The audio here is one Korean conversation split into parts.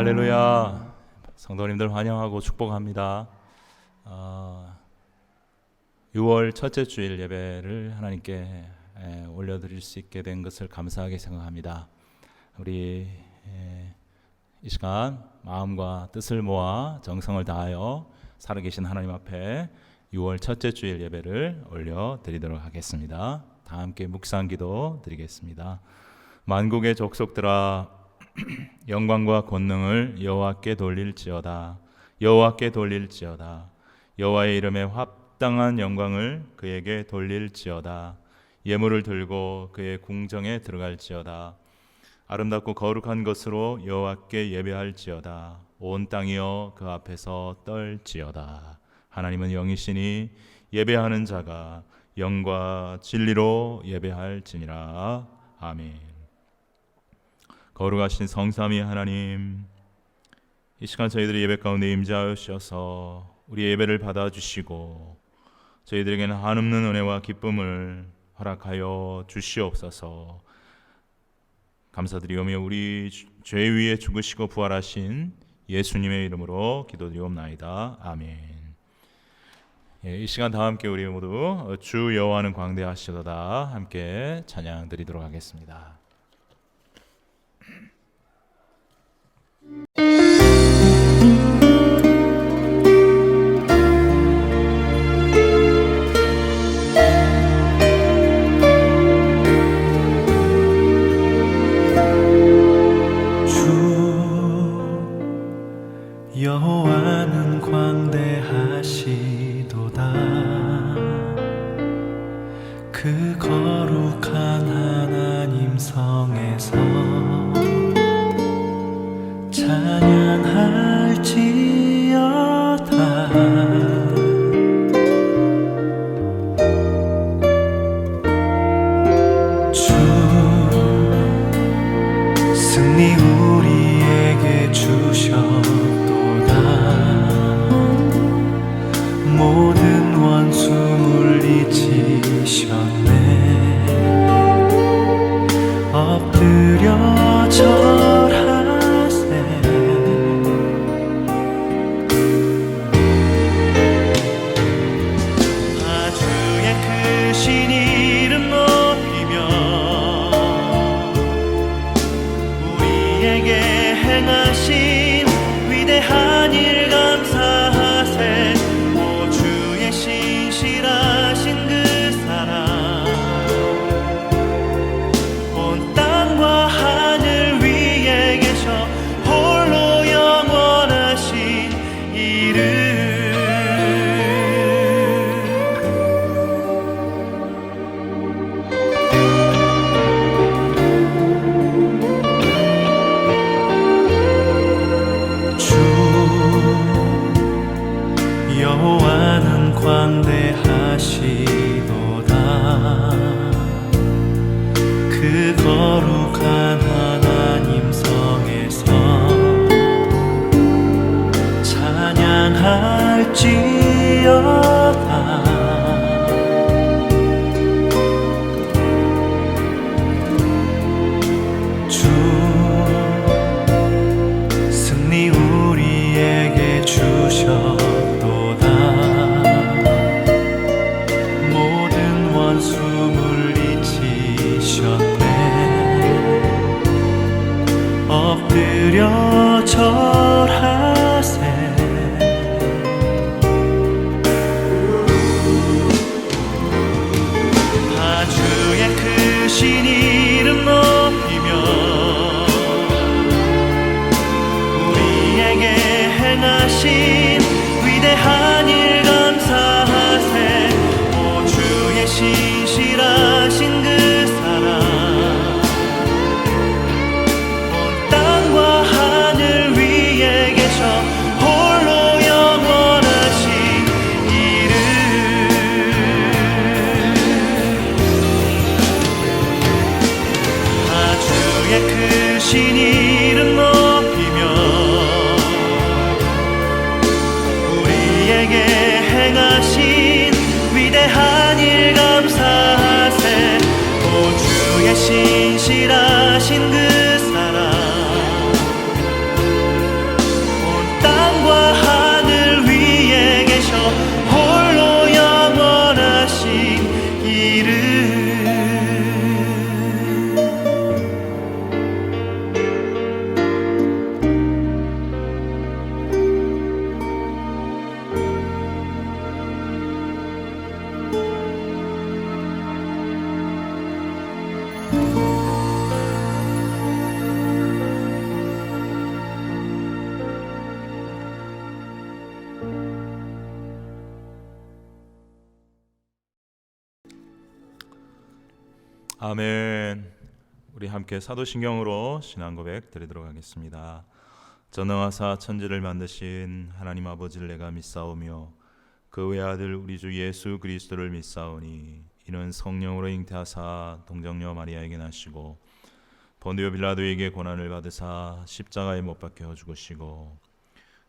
할렐루야. 성도님들 환영하고 축복합니다. 6월 첫째 주일 예배를 하나님께 올려드릴 수 있게 된 것을 감사하게 생각합니다. 우리 이 시간 마음과 뜻을 모아 정성을 다하여 살아계신 하나님 앞에 6월 첫째 주일 예배를 올려드리도록 하겠습니다. 다 함께 묵상기도 드리겠습니다. 만국의 족속들아, 영광과 권능을 여호와께 돌릴지어다. 여호와께 돌릴지어다. 여호와의 이름에 합당한 영광을 그에게 돌릴지어다. 예물을 들고 그의 궁정에 들어갈지어다. 아름답고 거룩한 것으로 여호와께 예배할지어다. 온 땅이여 그 앞에서 떨지어다. 하나님은 영이시니 예배하는 자가 영과 진리로 예배할지니라. 아멘. 거룩하신 성삼위 하나님, 이 시간 저희들의 예배 가운데 임재하셔서 우리 예배를 받아주시고 저희들에게는 한없는 은혜와 기쁨을 허락하여 주시옵소서. 감사드리오며 우리 죄 위에 죽으시고 부활하신 예수님의 이름으로 기도드리옵나이다. 아멘. 이 시간 다 함께 우리 모두 주 여호와는 광대하시도다 함께 찬양 드리도록 하겠습니다. 여호와는 광대하시도다. 그 거룩한 하나님 성에서 찬양할지어다. 주 승리 우리에게 주셨도다. 모든 원수 물리치셨네. 엎드려 절하세. 아주의 크신 이름 높이며 우리에게 행하신 위대한 일 감사하세. 오 주의 신실하신 그 사랑, 온 땅과 하늘 위에 계셔 홀로 영원하신 이름. 주 여호와는 광대하시도다. 그 거룩한 하나님 성에서 찬양할지어다. 주 승리 우리에게 주셨도다. 모든 원수 물리치셨네. 엎드려 절하세. 아주의 크신 이름 높이며 우리에게 행하신 위대한 일 감사하세. 오 주의 신실하신 그 사랑, 온 땅과 하늘 위에 계셔 홀로 영원하신 이름. 아주의 크신 이름 높이며 우리에게 행하신 위대한 일 감사하세. 오 주의 신실하신 그 사랑, 아멘. 우리 함께 사도신경으로 신앙 고백 드리도록 하겠습니다. 전능하사 천지를 만드신 하나님 아버지를 내가 믿사오며 그 외아들 우리 주 예수 그리스도를 믿사오니 이는 성령으로 잉태하사 동정녀 마리아에게 나시고 본디오 빌라도에게 고난을 받으사 십자가에 못 박혀 죽으시고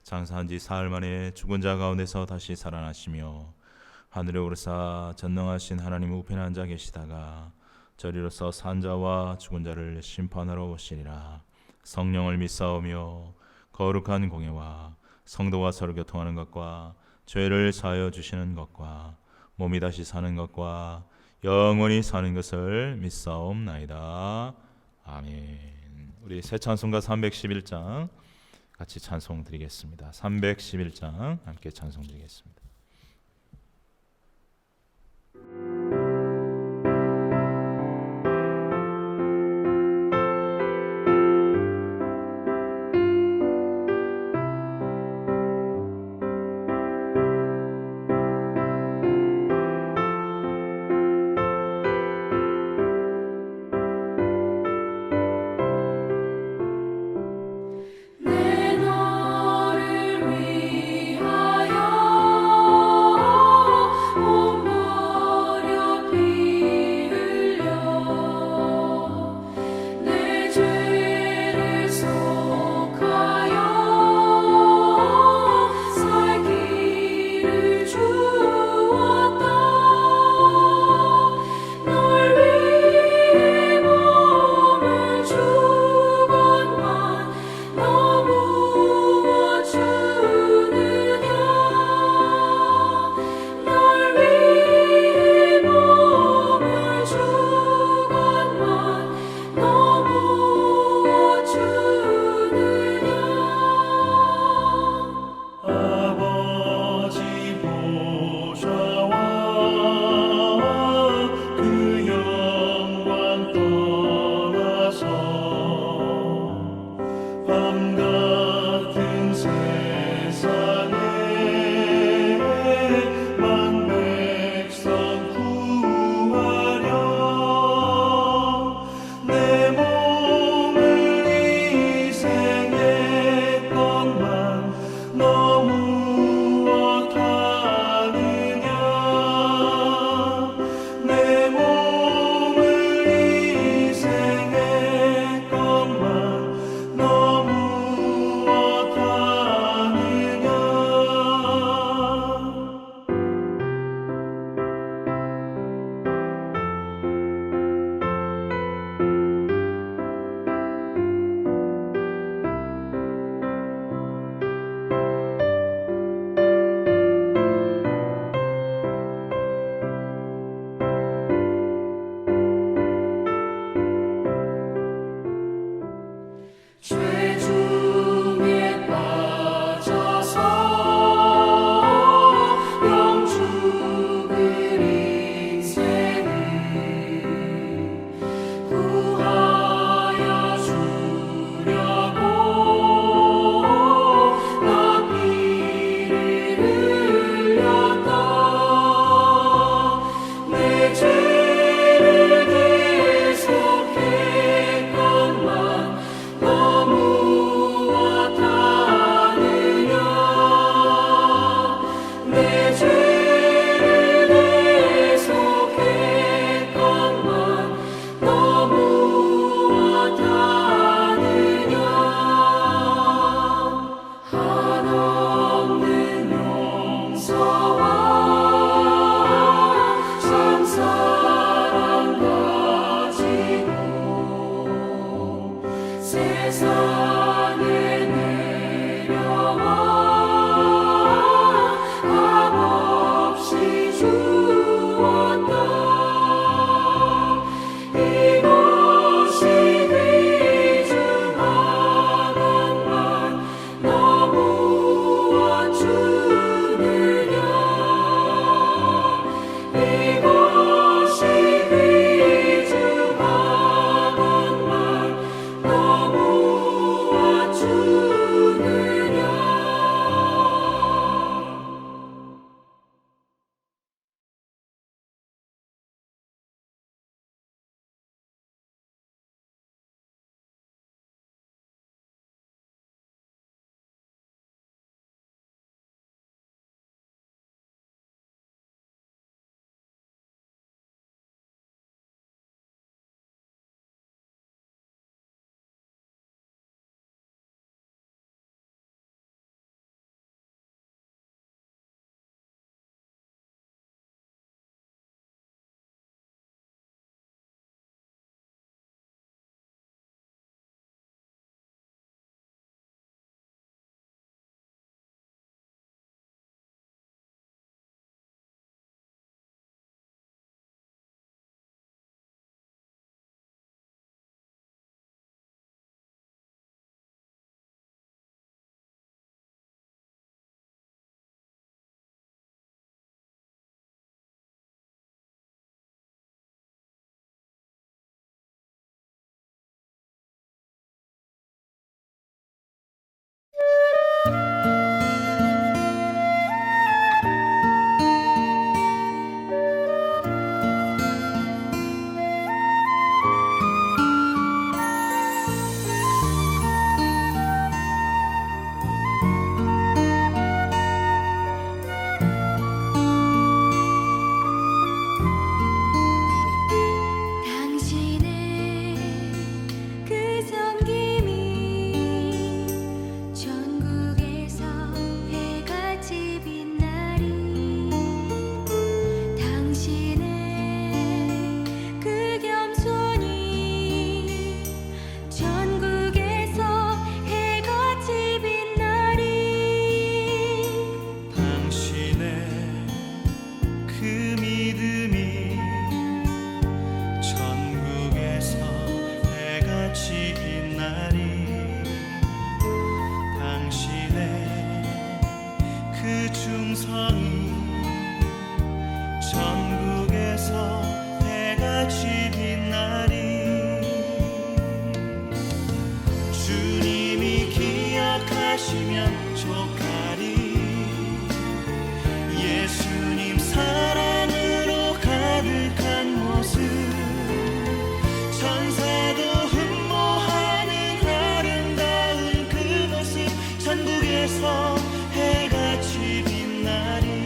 장사한 지 사흘 만에 죽은 자 가운데서 다시 살아나시며 하늘에 오르사 전능하신 하나님 우편에 앉아 계시다가 저리로서 산 자와 죽은 자를 심판하러 오시리라. 성령을 믿사오며 거룩한 공예와 성도와 서로 교통하는 것과 죄를 사하여 주시는 것과 몸이 다시 사는 것과 영원히 사는 것을 믿사옵나이다. 아멘. 우리 새 찬송가 311장 같이 찬송 드리겠습니다. 311장 함께 찬송 드리겠습니다. 기억하시면 좋가리. 예수님 사랑으로 가득한 모습, 천사도 흠모하는 아름다운 그 모습, 천국에서 해같이 빛나리.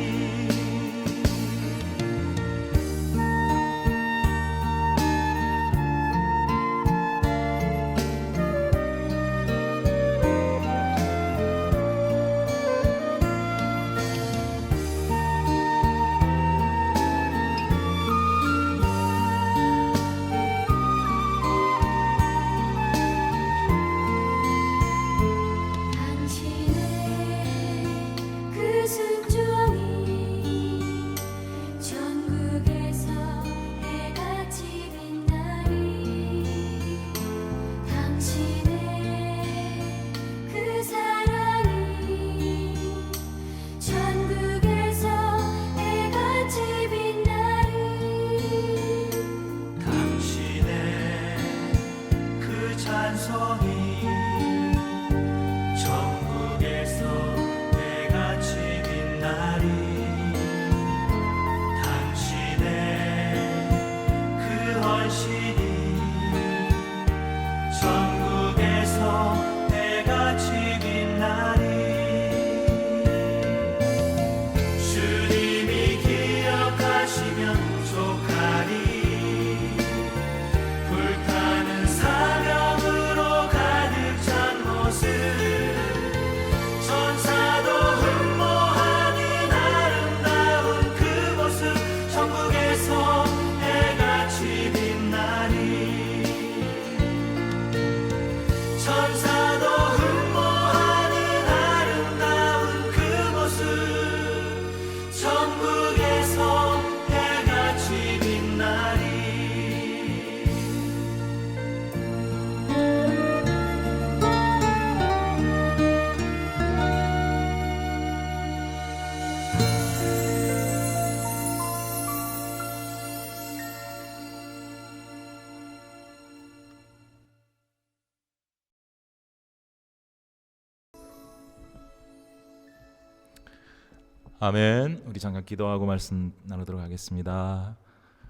아멘. 우리 잠깐 기도하고 말씀 나누도록 하겠습니다.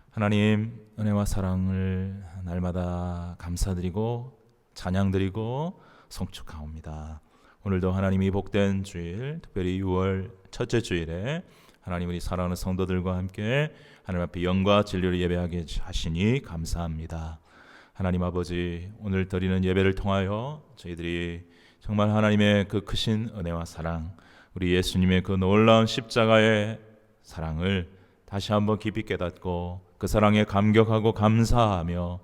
하나님, 은혜와 사랑을 날마다 감사드리고 찬양드리고 송축하옵니다. 오늘도 하나님이 복된 주일, 특별히 6월 첫째 주일에 하나님 우리 사랑하는 성도들과 함께 하나님 앞에 영과 진리를 예배하게 하시니 감사합니다. 하나님 아버지, 오늘 드리는 예배를 통하여 저희들이 정말 하나님의 그 크신 은혜와 사랑, 우리 예수님의 그 놀라운 십자가의 사랑을 다시 한번 깊이 깨닫고 그 사랑에 감격하고 감사하며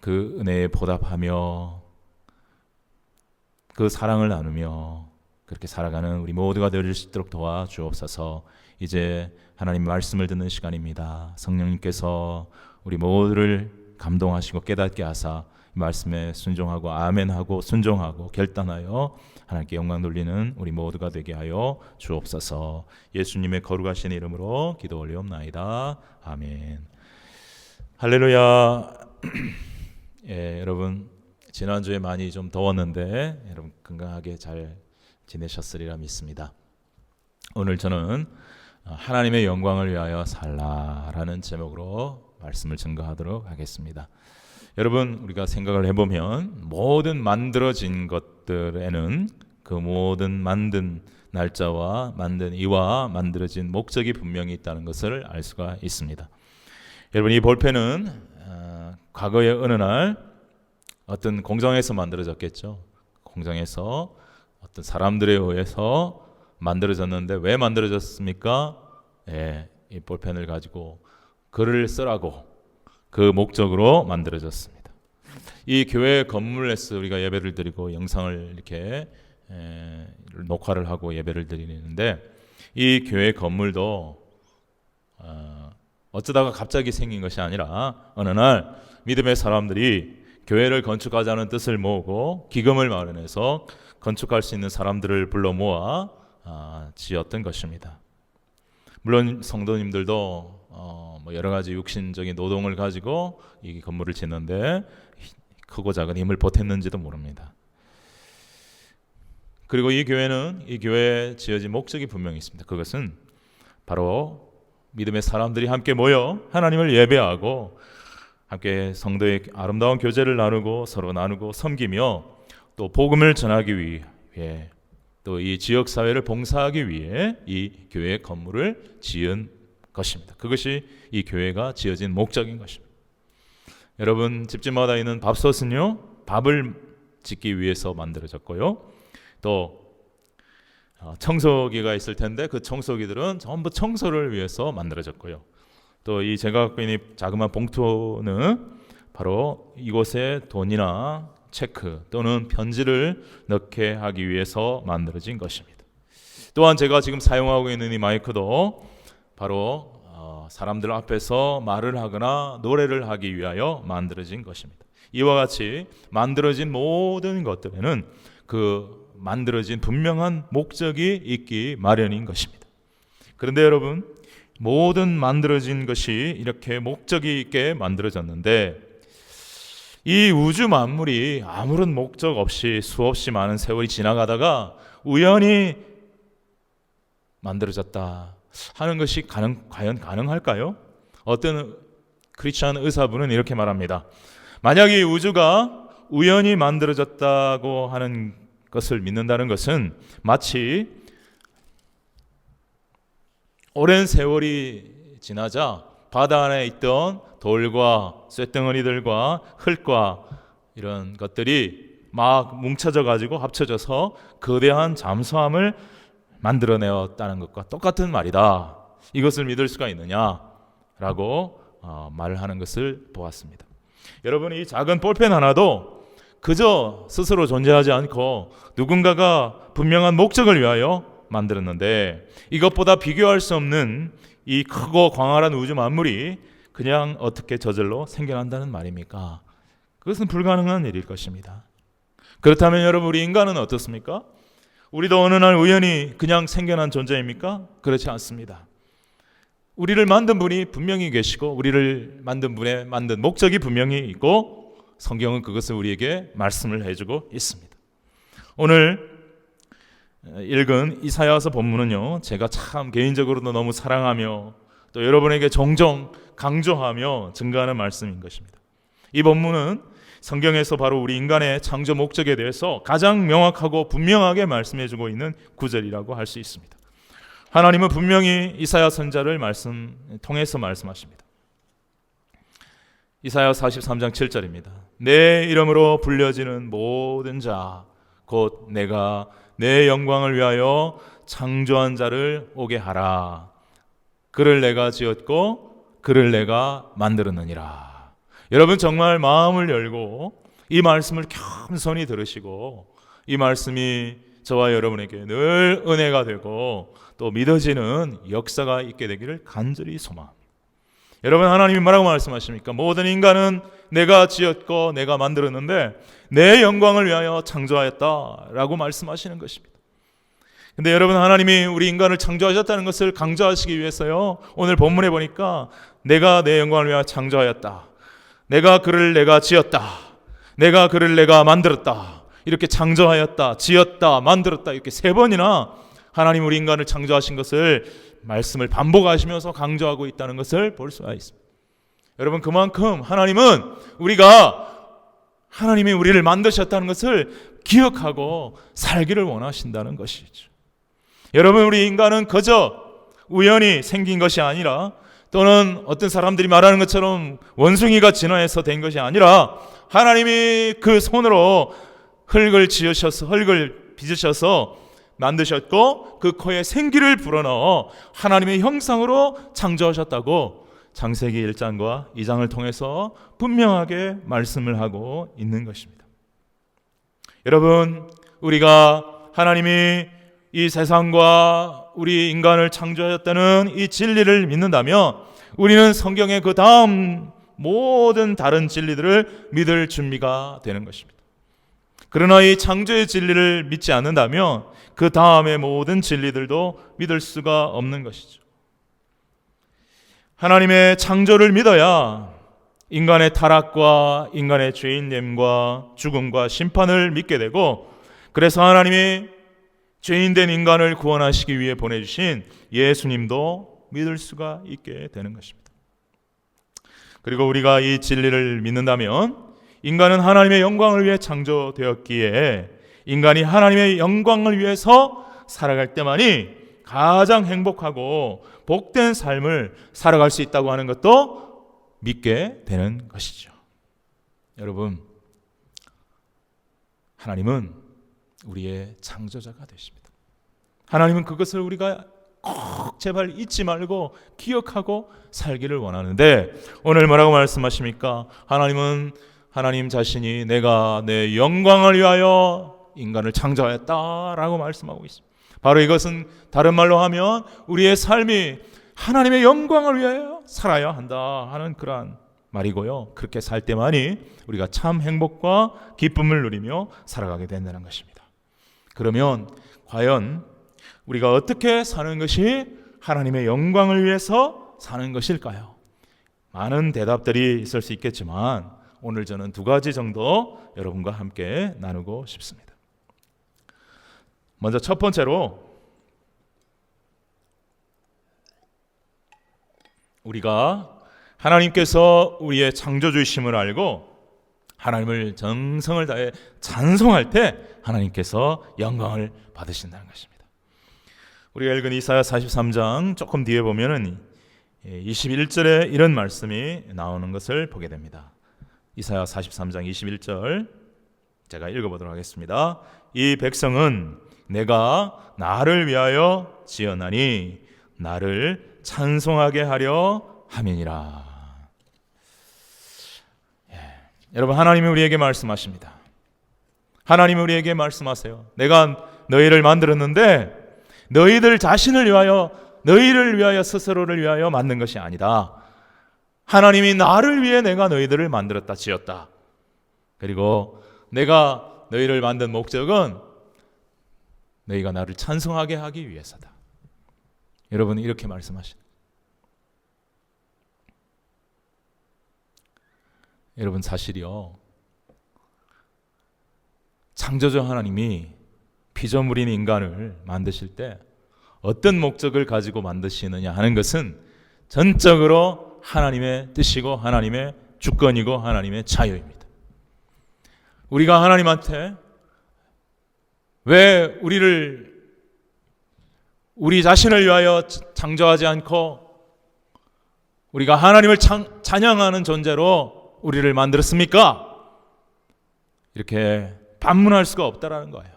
그 은혜에 보답하며 그 사랑을 나누며 그렇게 살아가는 우리 모두가 될 수 있도록 도와주옵소서. 이제 하나님 말씀을 듣는 시간입니다. 성령님께서 우리 모두를 감동하시고 깨닫게 하사 말씀에 순종하고 아멘하고 순종하고 결단하여 하나님께 영광 돌리는 우리 모두가 되게 하여 주옵소서. 예수님의 거룩하신 이름으로 기도 올리옵나이다. 아멘. 할렐루야. 예, 여러분 지난주에 많이 좀 더웠는데 여러분 건강하게 잘 지내셨으리라 믿습니다. 오늘 저는 하나님의 영광을 위하여 살라라는 제목으로 말씀을 증거하도록 하겠습니다. 여러분, 우리가 생각을 해보면 모든 만들어진 것들에는 그 모든 만든 날짜와 만든 이와 만들어진 목적이 분명히 있다는 것을 알 수가 있습니다. 여러분, 이 볼펜은 과거의 어느 날 어떤 공장에서 만들어졌겠죠. 공장에서 어떤 사람들에 의해서 만들어졌는데 왜 만들어졌습니까? 예, 이 볼펜을 가지고 글을 쓰라고 그 목적으로 만들어졌습니다. 이 교회 건물에서 우리가 예배를 드리고 영상을 이렇게 녹화를 하고 예배를 드리는데 이 교회 건물도 어쩌다가 갑자기 생긴 것이 아니라 어느 날 믿음의 사람들이 교회를 건축하자는 뜻을 모으고 기금을 마련해서 건축할 수 있는 사람들을 불러 모아 지었던 것입니다. 물론 성도님들도 뭐 여러 가지 육신적인 노동을 가지고 이 건물을 짓는데 크고 작은 힘을 보탰는지도 모릅니다. 그리고 이 교회에 지어진 목적이 분명히 있습니다. 그것은 바로 믿음의 사람들이 함께 모여 하나님을 예배하고 함께 성도의 아름다운 교제를 나누고 서로 나누고 섬기며 또 복음을 전하기 위해 또 이 지역 사회를 봉사하기 위해 이 교회 건물을 지은 것입니다. 그것이 이 교회가 지어진 목적인 것입니다. 여러분, 집집마다 있는 밥솥은요, 밥을 짓기 위해서 만들어졌고요. 또 청소기가 있을 텐데 그 청소기들은 전부 청소를 위해서 만들어졌고요. 또 이 제가 갖고 있는 자그마한 봉투는 바로 이곳에 돈이나 체크 또는 편지를 넣게 하기 위해서 만들어진 것입니다. 또한 제가 지금 사용하고 있는 이 마이크도 바로 사람들 앞에서 말을 하거나 노래를 하기 위하여 만들어진 것입니다. 이와 같이 만들어진 모든 것들에는 그 만들어진 분명한 목적이 있기 마련인 것입니다. 그런데 여러분, 모든 만들어진 것이 이렇게 목적이 있게 만들어졌는데 이 우주 만물이 아무런 목적 없이 수없이 많은 세월이 지나가다가 우연히 만들어졌다 하는 것이 과연 가능할까요? 어떤 크리스천 의사분은 이렇게 말합니다. 만약 이 우주가 우연히 만들어졌다고 하는 것을 믿는다는 것은 마치 오랜 세월이 지나자 바다 안에 있던 돌과 쇳덩어리들과 흙과 이런 것들이 막 뭉쳐져 가지고 합쳐져서 거대한 잠수함을 만들어내었다는 것과 똑같은 말이다. 이것을 믿을 수가 있느냐라고 말을 하는 것을 보았습니다. 여러분, 이 작은 볼펜 하나도 그저 스스로 존재하지 않고 누군가가 분명한 목적을 위하여 만들었는데 이것보다 비교할 수 없는 이 크고 광활한 우주 만물이 그냥 어떻게 저절로 생겨난다는 말입니까? 그것은 불가능한 일일 것입니다. 그렇다면 여러분, 우리 인간은 어떻습니까? 우리도 어느 날 우연히 그냥 생겨난 존재입니까? 그렇지 않습니다. 우리를 만든 분이 분명히 계시고 우리를 만든 분의 만든 목적이 분명히 있고 성경은 그것을 우리에게 말씀을 해주고 있습니다. 오늘 읽은 이사야서 본문은요, 제가 참 개인적으로도 너무 사랑하며 또 여러분에게 종종 강조하며 증거하는 말씀인 것입니다. 이 본문은 성경에서 바로 우리 인간의 창조 목적에 대해서 가장 명확하고 분명하게 말씀해주고 있는 구절이라고 할 수 있습니다. 하나님은 분명히 이사야 선지자를 통해서 말씀하십니다. 이사야 43장 7절입니다. 내 이름으로 불려지는 모든 자 곧 내가 내 영광을 위하여 창조한 자를 오게 하라. 그를 내가 지었고 그를 내가 만들었느니라. 여러분, 정말 마음을 열고 이 말씀을 겸손히 들으시고 이 말씀이 저와 여러분에게 늘 은혜가 되고 또 믿어지는 역사가 있게 되기를 간절히 소망합니다. 여러분, 하나님이 뭐라고 말씀하십니까? 모든 인간은 내가 지었고 내가 만들었는데 내 영광을 위하여 창조하였다라고 말씀하시는 것입니다. 근데 여러분, 하나님이 우리 인간을 창조하셨다는 것을 강조하시기 위해서요, 오늘 본문에 보니까 내가 내 영광을 위하여 창조하였다, 내가 그를 내가 지었다, 내가 그를 내가 만들었다, 이렇게 창조하였다, 지었다, 만들었다, 이렇게 세 번이나 하나님 우리 인간을 창조하신 것을 말씀을 반복하시면서 강조하고 있다는 것을 볼 수가 있습니다. 여러분, 그만큼 하나님이 우리를 만드셨다는 것을 기억하고 살기를 원하신다는 것이죠. 여러분, 우리 인간은 그저 우연히 생긴 것이 아니라 또는 어떤 사람들이 말하는 것처럼 원숭이가 진화해서 된 것이 아니라 하나님이 그 손으로 흙을 빚으셔서 만드셨고 그 코에 생기를 불어넣어 하나님의 형상으로 창조하셨다고 창세기 1장과 2장을 통해서 분명하게 말씀을 하고 있는 것입니다. 여러분, 우리가 하나님이 이 세상과 우리 인간을 창조하셨다는 이 진리를 믿는다면 우리는 성경의 그 다음 모든 다른 진리들을 믿을 준비가 되는 것입니다. 그러나 이 창조의 진리를 믿지 않는다면 그 다음의 모든 진리들도 믿을 수가 없는 것이죠. 하나님의 창조를 믿어야 인간의 타락과 인간의 죄인됨과 죽음과 심판을 믿게 되고, 그래서 하나님이 죄인된 인간을 구원하시기 위해 보내주신 예수님도 믿을 수가 있게 되는 것입니다. 그리고 우리가 이 진리를 믿는다면 인간은 하나님의 영광을 위해 창조되었기에 인간이 하나님의 영광을 위해서 살아갈 때만이 가장 행복하고 복된 삶을 살아갈 수 있다고 하는 것도 믿게 되는 것이죠. 여러분, 하나님은 우리의 창조자가 되십니다. 하나님은 그것을 우리가 꼭 제발 잊지 말고 기억하고 살기를 원하는데 오늘 뭐라고 말씀하십니까? 하나님은 하나님 자신이 내가 내 영광을 위하여 인간을 창조하였다라고 말씀하고 있습니다. 바로 이것은 다른 말로 하면 우리의 삶이 하나님의 영광을 위하여 살아야 한다 하는 그러한 말이고요. 그렇게 살 때만이 우리가 참 행복과 기쁨을 누리며 살아가게 된다는 것입니다. 그러면 과연 우리가 어떻게 사는 것이 하나님의 영광을 위해서 사는 것일까요? 많은 대답들이 있을 수 있겠지만 오늘 저는 두 가지 정도 여러분과 함께 나누고 싶습니다. 먼저 첫 번째로 우리가 하나님께서 우리의 창조주이심을 알고 하나님을 정성을 다해 찬송할 때 하나님께서 영광을 받으신다는 것입니다. 우리가 읽은 이사야 43장 조금 뒤에 보면은 21절에 이런 말씀이 나오는 것을 보게 됩니다. 이사야 43장 21절 제가 읽어보도록 하겠습니다. 이 백성은 내가 나를 위하여 지었나니 나를 찬송하게 하려 함이니라. 여러분, 하나님이 우리에게 말씀하십니다. 하나님이 우리에게 말씀하세요. 내가 너희를 만들었는데 너희들 자신을 위하여, 너희를 위하여, 스스로를 위하여 만든 것이 아니다. 하나님이 나를 위해 내가 너희들을 만들었다, 지었다. 그리고 내가 너희를 만든 목적은 너희가 나를 찬송하게 하기 위해서다. 여러분, 이렇게 말씀하십니다. 여러분, 사실이요, 창조주 하나님이 피조물인 인간을 만드실 때 어떤 목적을 가지고 만드시느냐 하는 것은 전적으로 하나님의 뜻이고 하나님의 주권이고 하나님의 자유입니다. 우리가 하나님한테 왜 우리 자신을 위하여 창조하지 않고 우리가 하나님을 찬양하는 존재로 우리를 만들었습니까? 이렇게 반문할 수가 없다라는 거예요.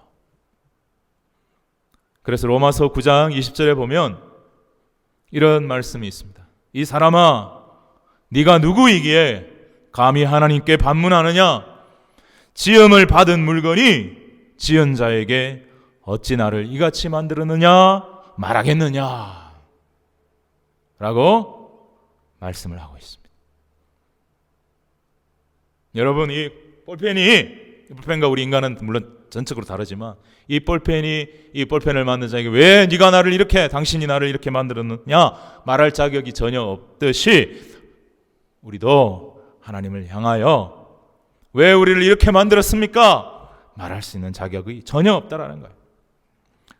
그래서 로마서 9장 20절에 보면 이런 말씀이 있습니다. 이 사람아, 네가 누구이기에 감히 하나님께 반문하느냐? 지음을 받은 물건이 지은 자에게 어찌 나를 이같이 만들었느냐 말하겠느냐 라고 말씀을 하고 있습니다. 여러분, 이 볼펜과 우리 인간은 물론 전적으로 다르지만 이 볼펜을 만든 자에게 왜 네가 나를 이렇게, 당신이 나를 이렇게 만들었느냐 말할 자격이 전혀 없듯이 우리도 하나님을 향하여 왜 우리를 이렇게 만들었습니까? 말할 수 있는 자격이 전혀 없다라는 거예요.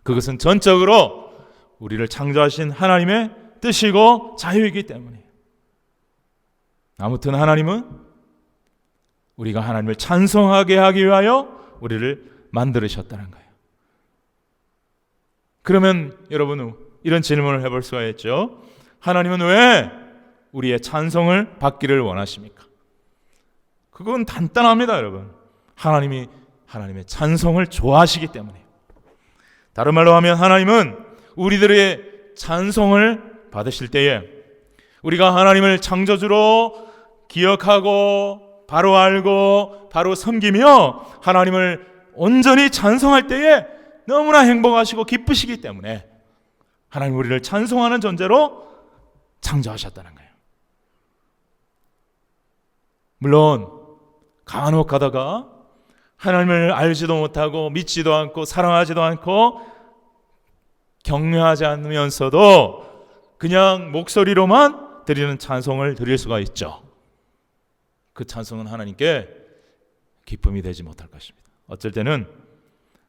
그것은 전적으로 우리를 창조하신 하나님의 뜻이고 자유이기 때문이에요. 아무튼 하나님은 우리가 하나님을 찬송하게 하기 위하여 우리를 만들으셨다는 거예요. 그러면 여러분, 이런 질문을 해볼 수가 있죠. 하나님은 왜 우리의 찬송을 받기를 원하십니까? 그건 간단합니다, 여러분. 하나님이 하나님의 찬송을 좋아하시기 때문이에요. 다른 말로 하면 하나님은 우리들의 찬송을 받으실 때에 우리가 하나님을 창조주로 기억하고 바로 알고 바로 섬기며 하나님을 온전히 찬송할 때에 너무나 행복하시고 기쁘시기 때문에 하나님 우리를 찬송하는 존재로 창조하셨다는 거예요. 물론 간혹 가다가 하나님을 알지도 못하고 믿지도 않고 사랑하지도 않고 격려하지 않으면서도 그냥 목소리로만 드리는 찬송을 드릴 수가 있죠. 그 찬송은 하나님께 기쁨이 되지 못할 것입니다. 어쩔 때는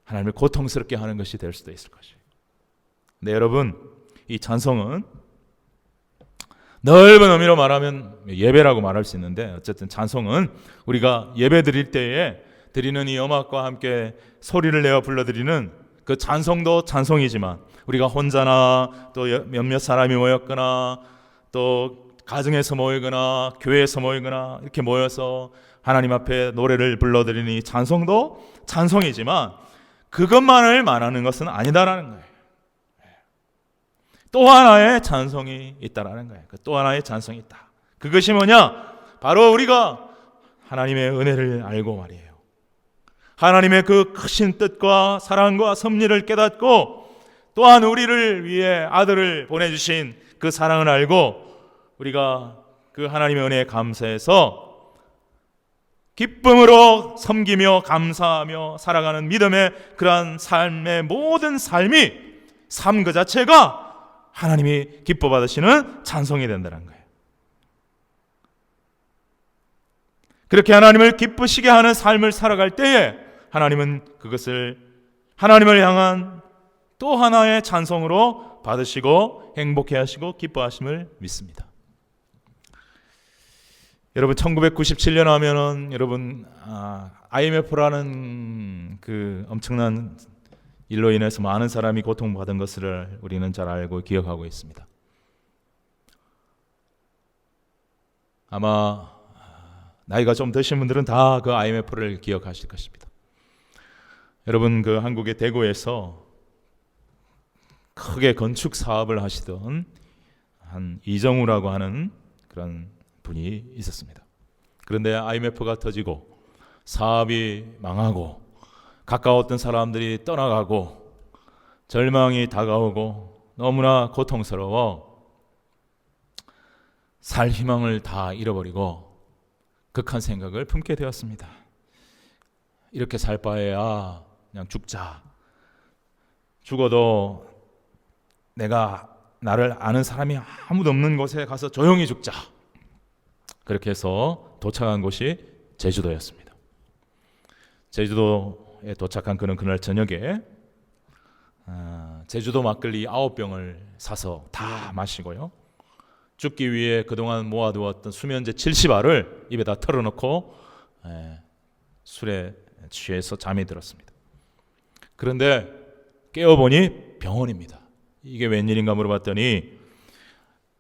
하나님을 고통스럽게 하는 것이 될 수도 있을 것이에요. 네, 여러분, 이 찬송은 넓은 의미로 말하면 예배라고 말할 수 있는데, 어쨌든 찬송은 우리가 예배 드릴 때에 드리는 이 음악과 함께 소리를 내어 불러드리는 그 찬송도 찬송이지만, 우리가 혼자나 또 몇몇 사람이 모였거나 또 가정에서 모이거나 교회에서 모이거나 이렇게 모여서 하나님 앞에 노래를 불러드리는 이 찬송도 찬송이지만, 그것만을 말하는 것은 아니다라는 거예요. 또 하나의 찬송이 있다라는 거예요. 또 하나의 찬송이 있다. 그것이 뭐냐? 바로 우리가 하나님의 은혜를 알고 말이에요. 하나님의 그 크신 뜻과 사랑과 섭리를 깨닫고, 또한 우리를 위해 아들을 보내주신 그 사랑을 알고, 우리가 그 하나님의 은혜에 감사해서 기쁨으로 섬기며 감사하며 살아가는 믿음의 그러한 삶의 모든 삶 그 자체가 하나님이 기뻐 받으시는 찬송이 된다는 거예요. 그렇게 하나님을 기쁘시게 하는 삶을 살아갈 때에 하나님은 그것을 하나님을 향한 또 하나의 찬송으로 받으시고 행복해 하시고 기뻐하심을 믿습니다. 여러분, 1997년 하면은 여러분 IMF라는 그 엄청난 일로 인해서 많은 사람이 고통받은 것을 우리는 잘 알고 기억하고 있습니다. 아마 나이가 좀 드신 분들은 다 그 IMF를 기억하실 것입니다. 여러분, 그 한국의 대구에서 크게 건축 사업을 하시던 한 이정우라고 하는 그런 분이 있었습니다. 그런데 IMF가 터지고 사업이 망하고 가까웠던 사람들이 떠나가고 절망이 다가오고 너무나 고통스러워 살 희망을 다 잃어버리고 극한 생각을 품게 되었습니다. 이렇게 살 바에야 그냥 죽자. 죽어도 내가 나를 아는 사람이 아무도 없는 곳에 가서 조용히 죽자. 그렇게 해서 도착한 곳이 제주도였습니다. 제주도에 도착한 그는 그날 저녁에 제주도 막걸리 9병을 사서 다 마시고요, 죽기 위해 그동안 모아두었던 수면제 70알을 입에다 털어놓고 술에 취해서 잠이 들었습니다. 그런데 깨어보니 병원입니다. 이게 웬일인가 물어봤더니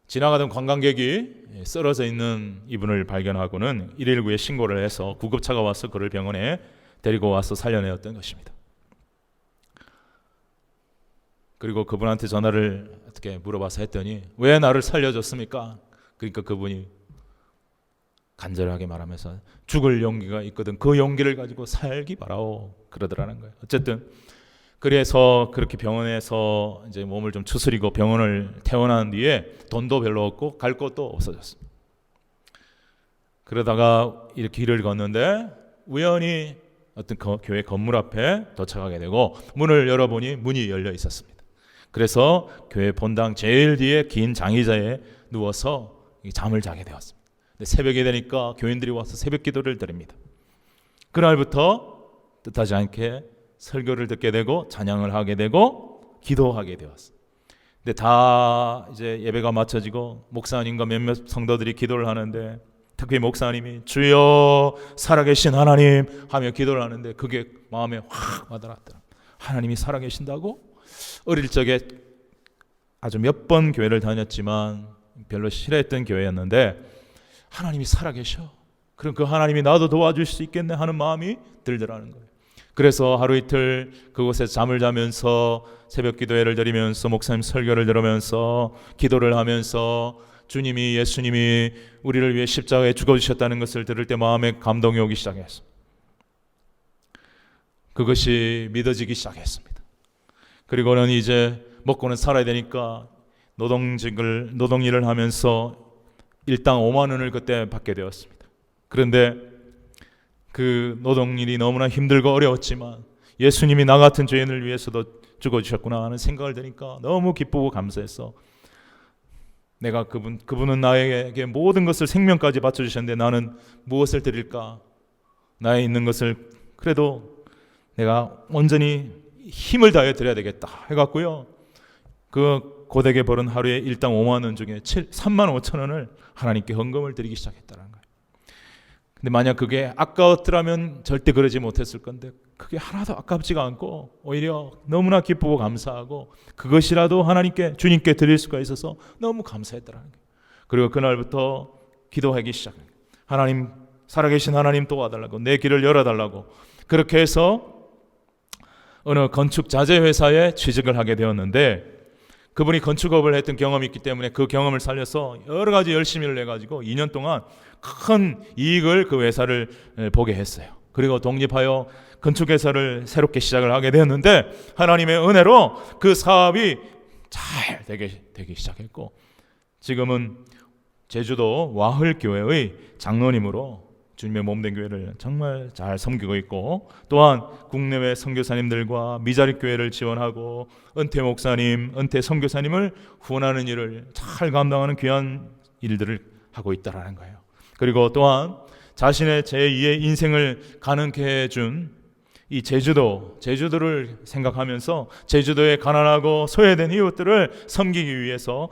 지나가던 관광객이 쓰러져 있는 이분을 발견하고는 119에 신고를 해서 구급차가 와서 그를 병원에 데리고 와서 살려내었던 것입니다. 그리고 그분한테 전화를 어떻게 물어봐서 했더니 왜 나를 살려줬습니까? 그러니까 그분이 간절하게 말하면서 죽을 용기가 있거든 그 용기를 가지고 살기 바라오 그러더라는 거예요. 어쨌든 그래서 그렇게 병원에서 이제 몸을 좀 추스리고 병원을 퇴원한 뒤에 돈도 별로 없고 갈 곳도 없어졌습니다. 그러다가 이렇게 길을 걷는데 우연히 어떤 교회 건물 앞에 도착하게 되고 문을 열어보니 문이 열려 있었습니다. 그래서 교회 본당 제일 뒤에 긴 장의자에 누워서 잠을 자게 되었습니다. 근데 새벽이 되니까 교인들이 와서 새벽 기도를 드립니다. 그날부터 뜻하지 않게 설교를 듣게 되고 찬양을 하게 되고 기도하게 되었습니다. 근데 다 이제 예배가 마쳐지고 목사님과 몇몇 성도들이 기도를 하는데 특히 목사님이 주여 살아계신 하나님 하며 기도를 하는데 그게 마음에 확 와닿았더라. 하나님이 살아계신다고? 어릴 적에 아주 몇 번 교회를 다녔지만 별로 싫어했던 교회였는데 하나님이 살아계셔. 그럼 그 하나님이 나도 도와줄 수 있겠네 하는 마음이 들더라는 거예요. 그래서 하루 이틀 그곳에서 잠을 자면서 새벽 기도회를 드리면서 목사님 설교를 들으면서 기도를 하면서 주님이 예수님이 우리를 위해 십자가에 죽어주셨다는 것을 들을 때 마음에 감동이 오기 시작했어요. 그것이 믿어지기 시작했습니다. 그리고는 이제 먹고는 살아야 되니까 노동일을 하면서 일당 5만 원을 그때 받게 되었습니다. 그런데 그 노동일이 너무나 힘들고 어려웠지만 예수님이 나 같은 죄인을 위해서도 죽어주셨구나 하는 생각을 드니까 너무 기쁘고 감사해서 내가 그분은 나에게 모든 것을 생명까지 바쳐주셨는데 나는 무엇을 드릴까? 나에 있는 것을 그래도 내가 온전히 힘을 다해 드려야 되겠다 해갖고요, 그 고되게 벌은 하루에 일당 5만 원 중에 3만 5천 원을 하나님께 헌금을 드리기 시작했다는 거예요. 근데 만약 그게 아까웠더라면 절대 그러지 못했을 건데, 그게 하나도 아깝지가 않고 오히려 너무나 기쁘고 감사하고, 그것이라도 하나님께, 주님께 드릴 수가 있어서 너무 감사했더라는 거예요. 그리고 그날부터 기도하기 시작해요. 하나님, 살아계신 하나님 도와달라고, 내 길을 열어달라고. 그렇게 해서 어느 건축 자재 회사에 취직을 하게 되었는데, 그분이 건축업을 했던 경험이 있기 때문에 그 경험을 살려서 여러 가지 열심히를 해가지고 2년 동안 큰 이익을 그 회사를 보게 했어요. 그리고 독립하여 건축회사를 새롭게 시작을 하게 되었는데, 하나님의 은혜로 그 사업이 잘 되기 시작했고, 지금은 제주도 와흘교회의 장로님으로 주님의 몸된 교회를 정말 잘 섬기고 있고, 또한 국내외 선교사님들과 미자립 교회를 지원하고 은퇴 목사님, 은퇴 선교사님을 후원하는 일을 잘 감당하는 귀한 일들을 하고 있다라는 거예요. 그리고 또한 자신의 제2의 인생을 가능케 해준 이 제주도를 생각하면서 제주도의 가난하고 소외된 이웃들을 섬기기 위해서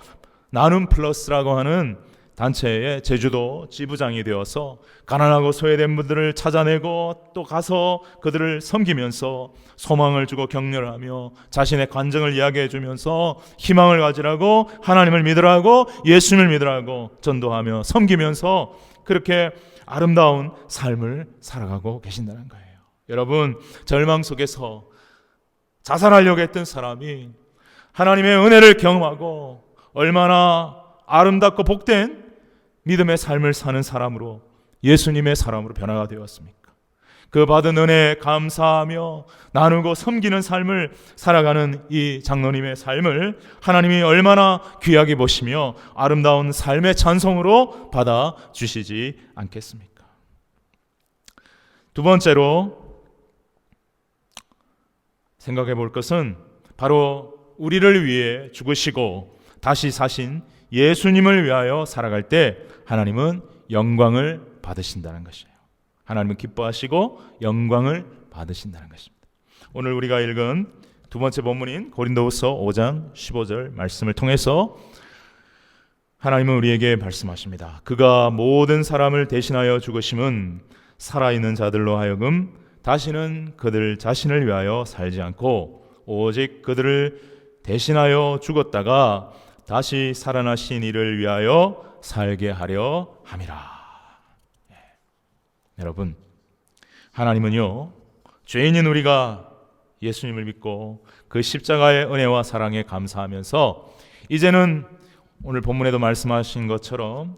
나눔 플러스라고 하는 단체의 제주도 지부장이 되어서 가난하고 소외된 분들을 찾아내고 또 가서 그들을 섬기면서 소망을 주고 격려하며 자신의 간증을 이야기해 주면서 희망을 가지라고, 하나님을 믿으라고, 예수님을 믿으라고 전도하며 섬기면서 그렇게 아름다운 삶을 살아가고 계신다는 거예요. 여러분, 절망 속에서 자살하려고 했던 사람이 하나님의 은혜를 경험하고 얼마나 아름답고 복된 믿음의 삶을 사는 사람으로, 예수님의 사람으로 변화가 되었습니까? 그 받은 은혜에 감사하며 나누고 섬기는 삶을 살아가는 이 장로님의 삶을 하나님이 얼마나 귀하게 보시며 아름다운 삶의 찬송으로 받아주시지 않겠습니까? 두 번째로 생각해 볼 것은 바로 우리를 위해 죽으시고 다시 사신 예수님을 위하여 살아갈 때 하나님은 영광을 받으신다는 것이에요. 하나님은 기뻐하시고 영광을 받으신다는 것입니다. 오늘 우리가 읽은 두 번째 본문인 고린도후서 5장 15절 말씀을 통해서 하나님은 우리에게 말씀하십니다. 그가 모든 사람을 대신하여 죽으심은 살아있는 자들로 하여금 다시는 그들 자신을 위하여 살지 않고 오직 그들을 대신하여 죽었다가 다시 살아나신 이를 위하여 살게 하려 함이라. 여러분, 하나님은요, 죄인인 우리가 예수님을 믿고 그 십자가의 은혜와 사랑에 감사하면서 이제는 오늘 본문에도 말씀하신 것처럼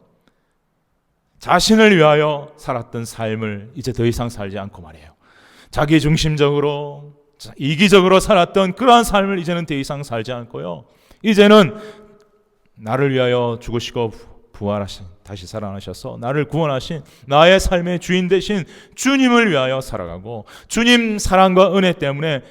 자신을 위하여 살았던 삶을 이제 더 이상 살지 않고 말이에요. 자기 중심적으로 이기적으로 살았던 그러한 삶을 이제는 더 이상 살지 않고요, 이제는 나를 위하여 죽으시고 부활하신, 다시 살아나셔서 나를 구원하신 나의 삶의 주인 되신 주님을 위하여 살아가고, 주님 사랑과 은혜 때문에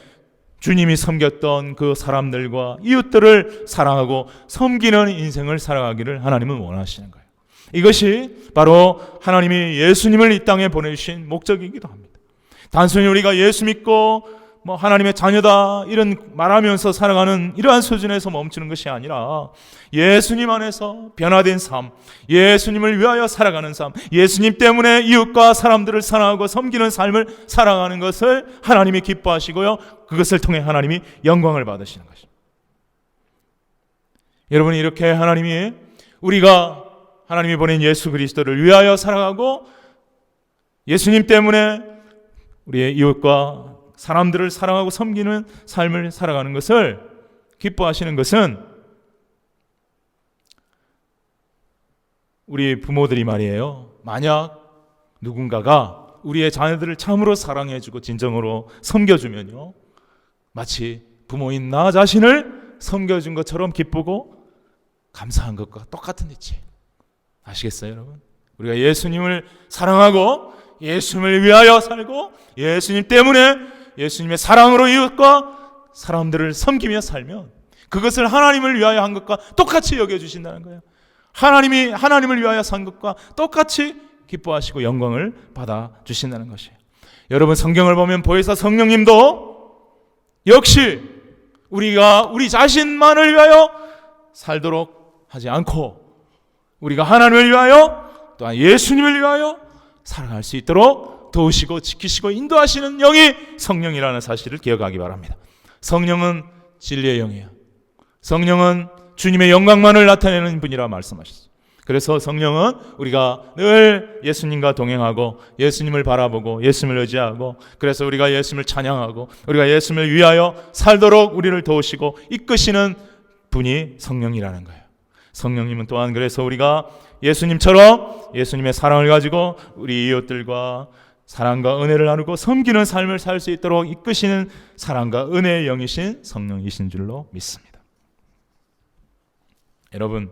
주님이 섬겼던 그 사람들과 이웃들을 사랑하고 섬기는 인생을 살아가기를 하나님은 원하시는 거예요. 이것이 바로 하나님이 예수님을 이 땅에 보내주신 목적이기도 합니다. 단순히 우리가 예수 믿고 하나님의 자녀다 이런 말하면서 살아가는 이러한 수준에서 멈추는 것이 아니라 예수님 안에서 변화된 삶, 예수님을 위하여 살아가는 삶, 예수님 때문에 이웃과 사람들을 사랑하고 섬기는 삶을 살아가는 것을 하나님이 기뻐하시고요, 그것을 통해 하나님이 영광을 받으시는 것입니다. 여러분, 이렇게 우리가 하나님이 보낸 예수 그리스도를 위하여 살아가고 예수님 때문에 우리의 이웃과 사람들을 사랑하고 섬기는 삶을 살아가는 것을 기뻐하시는 것은 우리 부모들이 말이에요, 만약 누군가가 우리의 자녀들을 참으로 사랑해주고 진정으로 섬겨주면요, 마치 부모인 나 자신을 섬겨준 것처럼 기쁘고 감사한 것과 똑같은 이치. 아시겠어요, 여러분? 우리가 예수님을 사랑하고 예수님을 위하여 살고 예수님 때문에 예수님의 사랑으로 이웃과 사람들을 섬기며 살면 그것을 하나님을 위하여 한 것과 똑같이 여겨주신다는 거예요. 하나님이 하나님을 위하여 산 것과 똑같이 기뻐하시고 영광을 받아주신다는 것이에요. 여러분, 성경을 보면 보혜사 성령님도 역시 우리가 우리 자신만을 위하여 살도록 하지 않고 우리가 하나님을 위하여 또한 예수님을 위하여 살아갈 수 있도록 도우시고 지키시고 인도하시는 영이 성령이라는 사실을 기억하기 바랍니다. 성령은 진리의 영이에요. 성령은 주님의 영광만을 나타내는 분이라 말씀하셨어요. 그래서 성령은 우리가 늘 예수님과 동행하고 예수님을 바라보고 예수님을 의지하고, 그래서 우리가 예수님을 찬양하고 우리가 예수님을 위하여 살도록 우리를 도우시고 이끄시는 분이 성령이라는 거예요. 성령님은 또한 그래서 우리가 예수님처럼 예수님의 사랑을 가지고 우리 이웃들과 사랑과 은혜를 나누고 섬기는 삶을 살 수 있도록 이끄시는 사랑과 은혜의 영이신 성령이신 줄로 믿습니다. 여러분,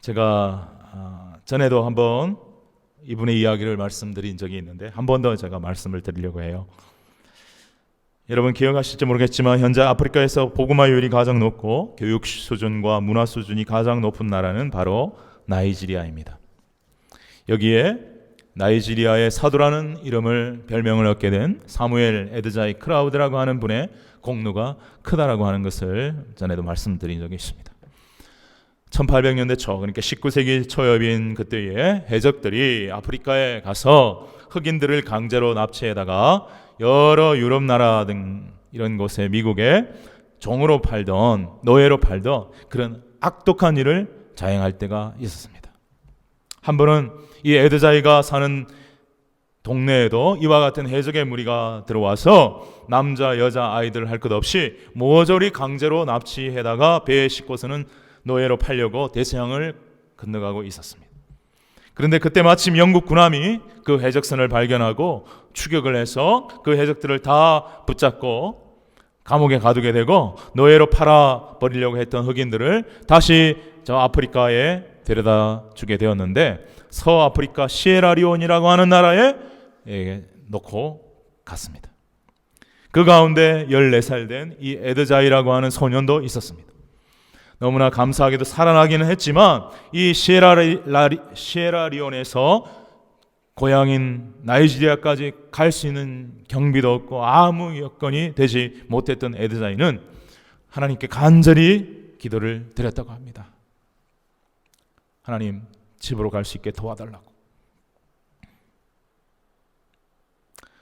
제가 전에도 한번 이분의 이야기를 말씀드린 적이 있는데 한 번 더 제가 말씀을 드리려고 해요. 여러분 기억하실지 모르겠지만 현재 아프리카에서 복음화율이 가장 높고 교육 수준과 문화 수준이 가장 높은 나라는 바로 나이지리아입니다. 여기에 나이지리아의 사도라는 이름을 별명을 얻게 된 사무엘 에드자이 크라우드라고 하는 분의 공로가 크다라고 하는 것을 전에도 말씀드린 적이 있습니다. 1800년대 초, 그러니까 19세기 초엽인 그때에 해적들이 아프리카에 가서 흑인들을 강제로 납치해다가 여러 유럽 나라 등 이런 곳에 미국에 종으로 팔던, 노예로 팔던 그런 악독한 일을 자행할 때가 있었습니다. 한 번은 이 에드자이가 사는 동네에도 이와 같은 해적의 무리가 들어와서 남자 여자 아이들 할 것 없이 모조리 강제로 납치해다가 배에 싣고서는 노예로 팔려고 대서양을 건너가고 있었습니다. 그런데 그때 마침 영국 군함이 그 해적선을 발견하고 추격을 해서 그 해적들을 다 붙잡고 감옥에 가두게 되고 노예로 팔아버리려고 했던 흑인들을 다시 저 아프리카에 데려다 주게 되었는데 서아프리카 시에라리온이라고 하는 나라에 놓고 갔습니다. 그 가운데 14살 된 이 에드자이라고 하는 소년도 있었습니다. 너무나 감사하게도 살아나기는 했지만 이 시에라리온에서 고향인 나이지리아까지 갈 수 있는 경비도 없고 아무 여건이 되지 못했던 에드자이는 하나님께 간절히 기도를 드렸다고 합니다. 하나님, 집으로 갈 수 있게 도와달라고.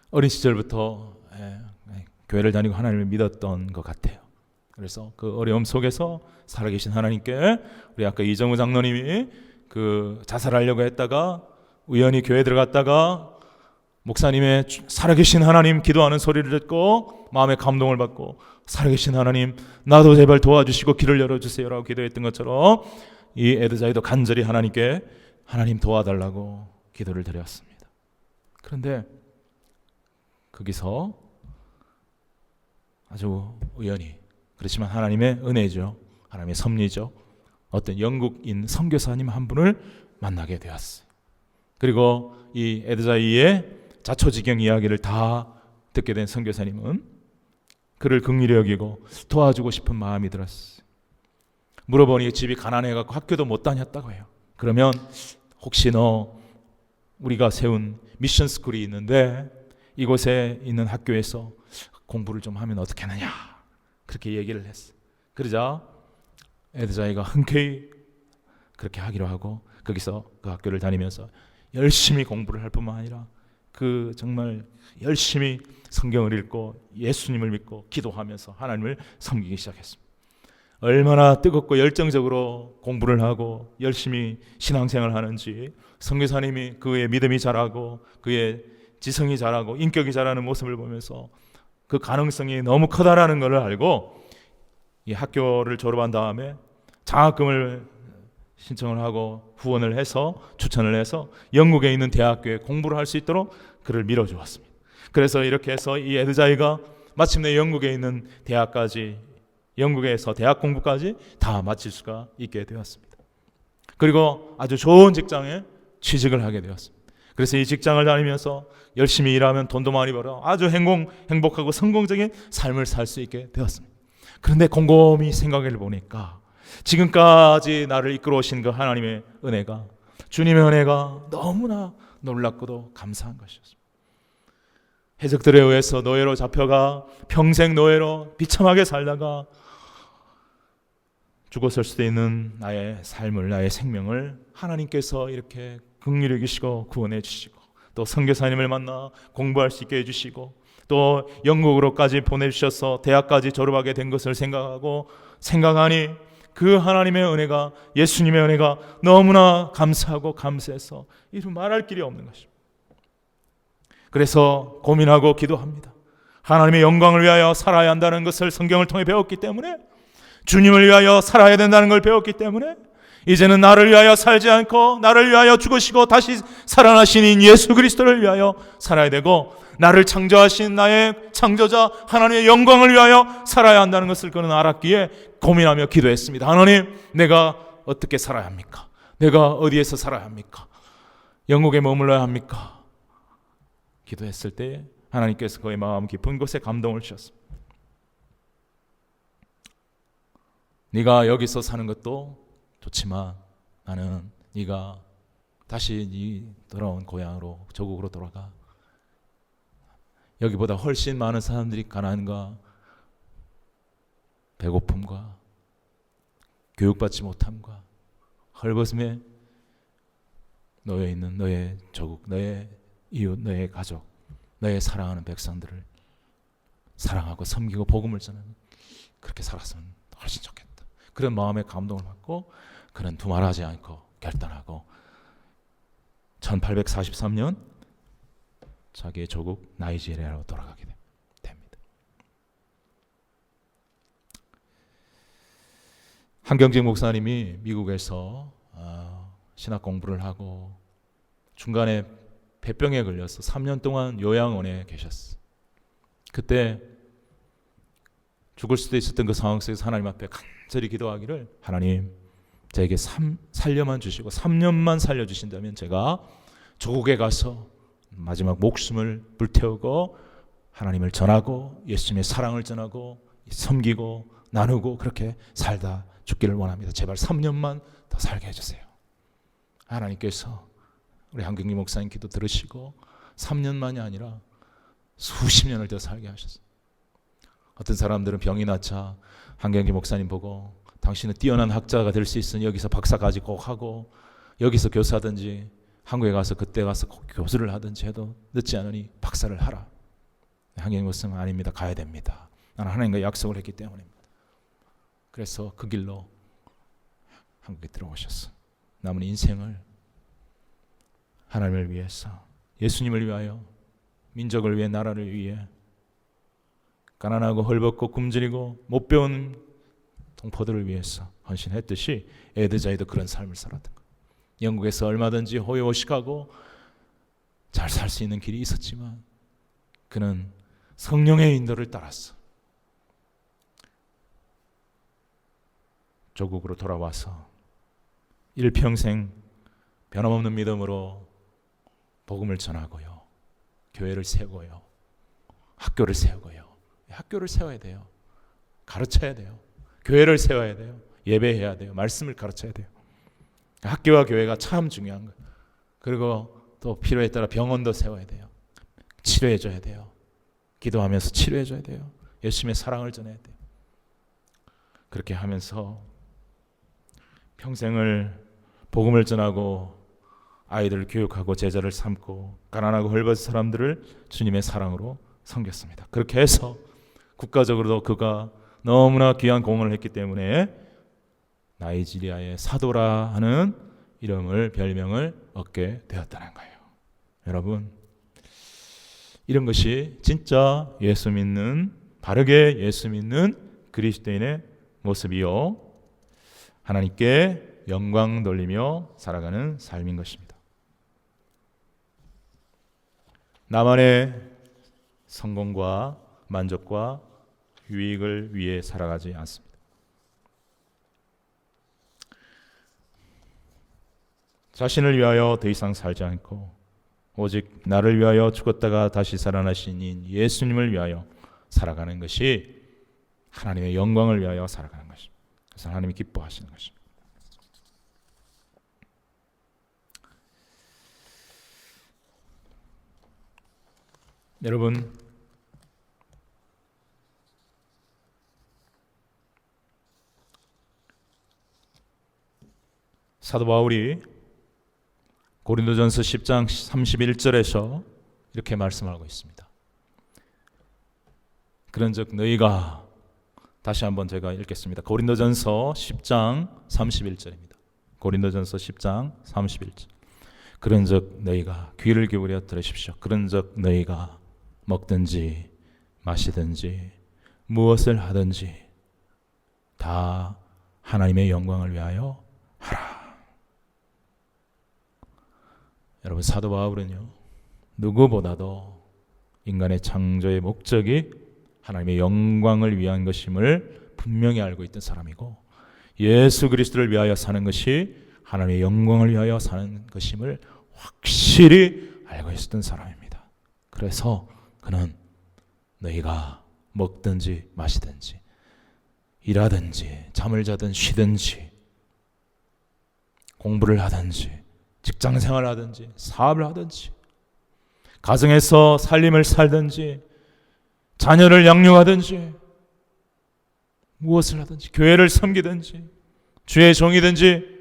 어린 시절부터 교회를 다니고 하나님을 믿었던 것 같아요. 그래서 그 어려움 속에서 살아계신 하나님께, 우리 아까 이정우 장로님이 그 자살하려고 했다가 우연히 교회 들어갔다가 목사님의 살아계신 하나님 기도하는 소리를 듣고 마음에 감동을 받고 살아계신 하나님 나도 제발 도와주시고 길을 열어주세요라고 기도했던 것처럼 이 에드자이도 간절히 하나님께 하나님 도와달라고 기도를 드렸습니다. 그런데 거기서 아주 우연히, 그렇지만 하나님의 은혜죠, 하나님의 섭리죠, 어떤 영국인 선교사님 한 분을 만나게 되었어요. 그리고 이 에드자이의 자초지경 이야기를 다 듣게 된 선교사님은 그를 긍휼히 여기고 도와주고 싶은 마음이 들었어요. 물어보니 집이 가난해갖고 학교도 못 다녔다고 해요. 그러면 혹시 너 우리가 세운 미션 스쿨이 있는데 이곳에 있는 학교에서 공부를 좀 하면 어떻겠느냐, 그렇게 얘기를 했어요. 그러자 에드자이가 흔쾌히 그렇게 하기로 하고 거기서 그 학교를 다니면서 열심히 공부를 할 뿐만 아니라 그 정말 열심히 성경을 읽고 예수님을 믿고 기도하면서 하나님을 섬기기 시작했습니다. 얼마나 뜨겁고 열정적으로 공부를 하고 열심히 신앙생활을 하는지 선교사님이 그의 믿음이 자라고 그의 지성이 자라고 인격이 자라는 모습을 보면서 그 가능성이 너무 크다라는 것을 알고 이 학교를 졸업한 다음에 장학금을 신청을 하고 후원을 해서 추천을 해서 영국에 있는 대학교에 공부를 할 수 있도록 그를 밀어주었습니다. 그래서 이렇게 해서 이 에드자이가 마침내 영국에 있는 대학까지, 영국에서 대학 공부까지 다 마칠 수가 있게 되었습니다. 그리고 아주 좋은 직장에 취직을 하게 되었습니다. 그래서 이 직장을 다니면서 열심히 일하면 돈도 많이 벌어 아주 행복하고 성공적인 삶을 살 수 있게 되었습니다. 그런데 곰곰이 생각해 보니까 지금까지 나를 이끌어 오신 그 하나님의 은혜가, 주님의 은혜가 너무나 놀랍고도 감사한 것이었습니다. 해적들에 의해서 노예로 잡혀가 평생 노예로 비참하게 살다가 죽었을 수도 있는 나의 삶을, 나의 생명을 하나님께서 이렇게 긍휼히 여기시고 구원해 주시고, 또 선교사님을 만나 공부할 수 있게 해주시고, 또 영국으로까지 보내주셔서 대학까지 졸업하게 된 것을 생각하니 그 하나님의 은혜가, 예수님의 은혜가 너무나 감사하고 감사해서 이루 말할 길이 없는 것입니다. 그래서 고민하고 기도합니다. 하나님의 영광을 위하여 살아야 한다는 것을 성경을 통해 배웠기 때문에, 주님을 위하여 살아야 된다는 걸 배웠기 때문에, 이제는 나를 위하여 살지 않고 나를 위하여 죽으시고 다시 살아나신 예수 그리스도를 위하여 살아야 되고, 나를 창조하신 나의 창조자 하나님의 영광을 위하여 살아야 한다는 것을 그는 알았기에 고민하며 기도했습니다. 하나님, 내가 어떻게 살아야 합니까? 내가 어디에서 살아야 합니까? 영국에 머물러야 합니까? 기도했을 때 하나님께서 그의 마음 깊은 곳에 감동을 주셨습니다. 네가 여기서 사는 것도 좋지만 나는 네가 다시 네 돌아온 고향으로, 조국으로 돌아가. 여기보다 훨씬 많은 사람들이 가난과 배고픔과 교육받지 못함과 헐벗음에 놓여 있는 너의 조국, 너의 이웃, 너의 가족, 너의 사랑하는 백성들을 사랑하고 섬기고 복음을 전하는, 그렇게 살았으면 훨씬 좋겠다. 그런 마음의 감동을 받고 그는 두말하지 않고 결단하고 1843년 자기의 조국 나이지리아로 돌아가게 됩니다. 한경직 목사님이 미국에서 신학 공부를 하고 중간에 폐병에 걸려서 3년 동안 요양원에 계셨어요. 그때 죽을 수도 있었던 그 상황 속에서 하나님 앞에 간절히 기도하기를, 하나님, 저에게 살려만 주시고 3년만 살려주신다면 제가 조국에 가서 마지막 목숨을 불태우고 하나님을 전하고 예수님의 사랑을 전하고 섬기고 나누고 그렇게 살다 죽기를 원합니다. 제발 3년만 더 살게 해주세요. 하나님께서 우리 한경림 목사님 기도 들으시고 3년만이 아니라 수십 년을 더 살게 하셨어요. 어떤 사람들은 병이 낳자 한경림 목사님 보고, 당신은 뛰어난 학자가 될 수 있으니 여기서 박사까지 꼭 하고 여기서 교수하든지 한국에 가서 그때 가서 꼭 교수를 하든지 해도 늦지 않으니 박사를 하라. 한경림 목사님은 아닙니다. 가야 됩니다. 나는 하나님과 약속을 했기 때문입니다. 그래서 그 길로 한국에 들어오셨어. 남은 인생을 하나님을 위해서, 예수님을 위하여, 민족을 위해, 나라를 위해 가난하고 헐벗고 굶주리고 못 배운 동포들을 위해서 헌신했듯이 에드자이도 그런 삶을 살았던 거예요. 영국에서 얼마든지 호의호식하고 잘 살 수 있는 길이 있었지만 그는 성령의 인도를 따랐어. 조국으로 돌아와서 일평생 변함없는 믿음으로 복음을 전하고요, 교회를 세우고요, 학교를 세우고요. 학교를 세워야 돼요. 가르쳐야 돼요. 교회를 세워야 돼요. 예배해야 돼요. 말씀을 가르쳐야 돼요. 학교와 교회가 참 중요한 거예요. 그리고 또 필요에 따라 병원도 세워야 돼요. 치료해줘야 돼요. 기도하면서 치료해줘야 돼요. 예수님의 사랑을 전해야 돼요. 그렇게 하면서 평생을 복음을 전하고 아이들을 교육하고 제자를 삼고 가난하고 헐벗은 사람들을 주님의 사랑으로 섬겼습니다. 그렇게 해서 국가적으로도 그가 너무나 귀한 공헌을 했기 때문에 나이지리아의 사도라 하는 이름을, 별명을 얻게 되었다는 거예요. 여러분, 이런 것이 진짜 예수 믿는, 바르게 예수 믿는 그리스도인의 모습이요, 하나님께 영광 돌리며 살아가는 삶인 것입니다. 나만의 성공과 만족과 유익을 위해 살아가지 않습니다. 자신을 위하여 더 이상 살지 않고 오직 나를 위하여 죽었다가 다시 살아나신 예수님을 위하여 살아가는 것이 하나님의 영광을 위하여 살아가는 것입니다. 그래서 하나님이 기뻐하시는 것입니다. 여러분, 사도 바울이 고린도전서 10장 31절에서 이렇게 말씀하고 있습니다. 그런즉 너희가, 다시 한번 제가 읽겠습니다. 고린도전서 10장 31절입니다. 고린도전서 10장 31절. 그런즉 너희가, 귀를 기울여 들으십시오. 그런즉 너희가 먹든지 마시든지 무엇을 하든지 다 하나님의 영광을 위하여 하라. 여러분, 사도 바울은요, 누구보다도 인간의 창조의 목적이 하나님의 영광을 위한 것임을 분명히 알고 있던 사람이고, 예수 그리스도를 위하여 사는 것이 하나님의 영광을 위하여 사는 것임을 확실히 알고 있었던 사람입니다. 그래서 그는 너희가 먹든지 마시든지 일하든지 잠을 자든 쉬든지 공부를 하든지 직장생활을 하든지 사업을 하든지 가정에서 살림을 살든지 자녀를 양육하든지 무엇을 하든지 교회를 섬기든지 주의 종이든지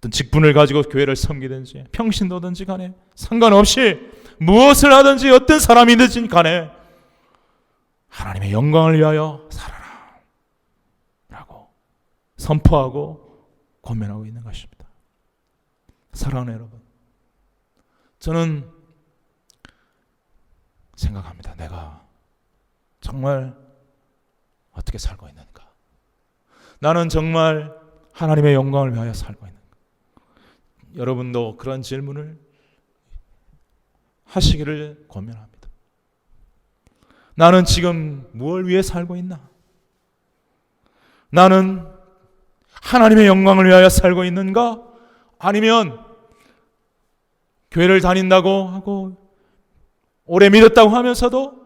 어떤 직분을 가지고 교회를 섬기든지 평신도든지 간에 상관없이 무엇을 하든지 어떤 사람이든지 간에 하나님의 영광을 위하여 살아라 라고 선포하고 권면하고 있는 것입니다. 사랑하는 여러분, 저는 생각합니다. 내가 정말 어떻게 살고 있는가? 나는 정말 하나님의 영광을 위하여 살고 있는가? 여러분도 그런 질문을 하시기를 권면합니다. 나는 지금 무엇을 위해 살고 있나? 나는 하나님의 영광을 위하여 살고 있는가? 아니면 교회를 다닌다고 하고 오래 믿었다고 하면서도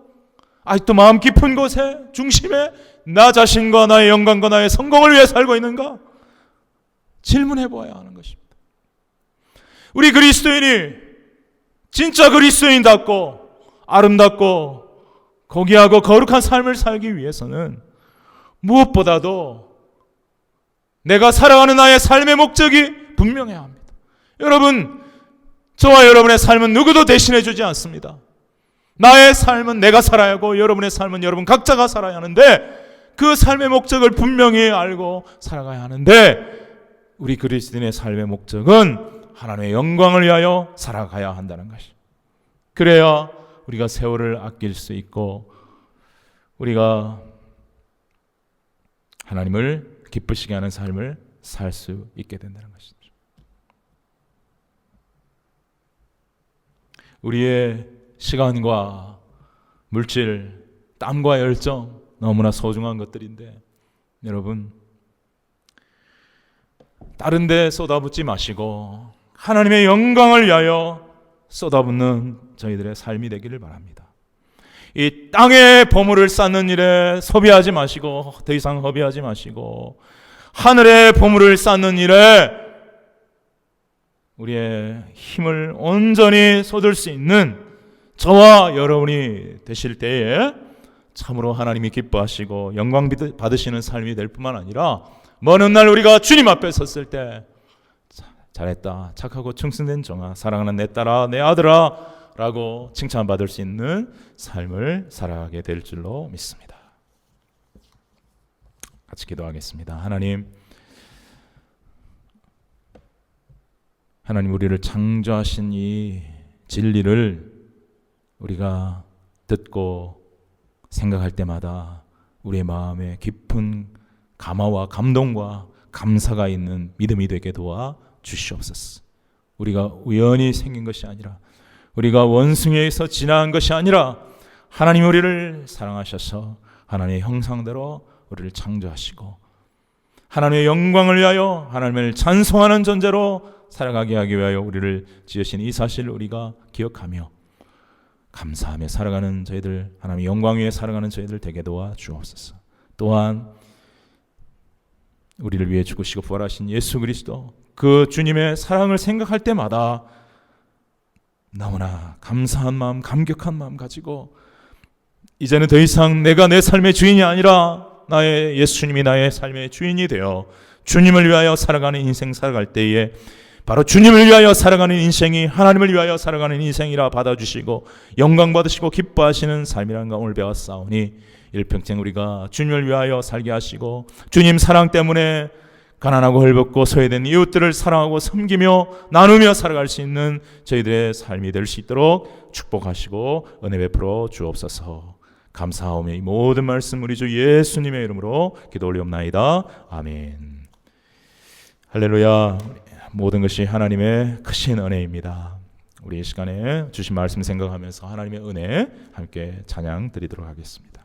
아직도 마음 깊은 곳에 중심에 나 자신과 나의 영광과 나의 성공을 위해 살고 있는가? 질문해 보아야 하는 것입니다. 우리 그리스도인이 진짜 그리스도인답고 아름답고 고귀하고 거룩한 삶을 살기 위해서는 무엇보다도 내가 살아가는 나의 삶의 목적이 분명해야 합니다. 여러분, 저와 여러분의 삶은 누구도 대신해 주지 않습니다. 나의 삶은 내가 살아야 하고 여러분의 삶은 여러분 각자가 살아야 하는데 그 삶의 목적을 분명히 알고 살아가야 하는데 우리 그리스도인의 삶의 목적은 하나님의 영광을 위하여 살아가야 한다는 것이. 그래야 우리가 세월을 아낄 수 있고 우리가 하나님을 기쁘시게 하는 삶을 살 수 있게 된다는 것이죠. 우리의 시간과 물질, 땀과 열정 너무나 소중한 것들인데 여러분, 다른 데 쏟아붓지 마시고 하나님의 영광을 위하여 쏟아붓는 저희들의 삶이 되기를 바랍니다. 이 땅의 보물을 쌓는 일에 소비하지 마시고 더 이상 허비하지 마시고 하늘의 보물을 쌓는 일에 우리의 힘을 온전히 쏟을 수 있는 저와 여러분이 되실 때에 참으로 하나님이 기뻐하시고 영광 받으시는 삶이 될 뿐만 아니라 먼 훗날 우리가 주님 앞에 섰을 때 잘했다, 착하고 충성된 종아, 사랑하는 내 딸아, 내 아들아 라고 칭찬받을 수 있는 삶을 살아가게 될 줄로 믿습니다. 같이 기도하겠습니다. 하나님, 우리를 창조하신 이 진리를 우리가 듣고 생각할 때마다 우리의 마음에 깊은 감화와 감동과 감사가 있는 믿음이 되게 도와 주시옵소서. 우리가 우연히 생긴 것이 아니라 우리가 원숭이에서 진화한 것이 아니라 하나님 우리를 사랑하셔서 하나님의 형상대로 우리를 창조하시고 하나님의 영광을 위하여 하나님을 찬송하는 존재로 살아가게 하기 위하여 우리를 지으신 이 사실을 우리가 기억하며 감사하며 살아가는 저희들, 하나님의 영광 위에 살아가는 저희들 되게 도와 주옵소서. 또한 우리를 위해 죽으시고 부활하신 예수 그리스도, 그 주님의 사랑을 생각할 때마다 너무나 감사한 마음, 감격한 마음 가지고 이제는 더 이상 내가 내 삶의 주인이 아니라 나의 예수님이 나의 삶의 주인이 되어 주님을 위하여 살아가는 인생 살아갈 때에 바로 주님을 위하여 살아가는 인생이 하나님을 위하여 살아가는 인생이라 받아주시고 영광 받으시고 기뻐하시는 삶이라는 걸 오늘 배웠사오니 일평생 우리가 주님을 위하여 살게 하시고 주님 사랑 때문에 가난하고 헐벗고 소외된 이웃들을 사랑하고 섬기며 나누며 살아갈 수 있는 저희들의 삶이 될 수 있도록 축복하시고 은혜 베풀어 주옵소서. 감사하오며 이 모든 말씀 우리 주 예수님의 이름으로 기도 올리옵나이다. 아멘. 할렐루야. 모든 것이 하나님의 크신 은혜입니다. 우리 이 시간에 주신 말씀 생각하면서 하나님의 은혜 함께 찬양 드리도록 하겠습니다.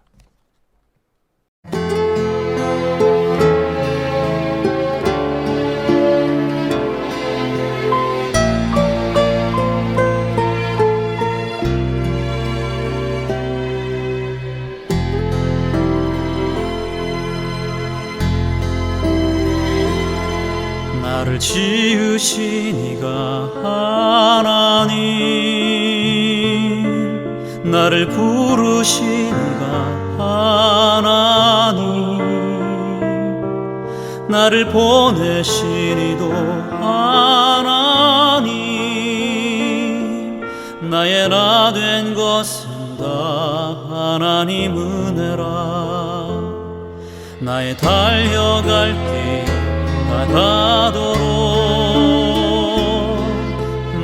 나를 지으신 이가 하나님, 나를 부르신 이가 하나님, 나를 보내신 이도 하나님, 나의 나 된 것은 다 하나님 은혜라. 나의 달려갈 길 다가도록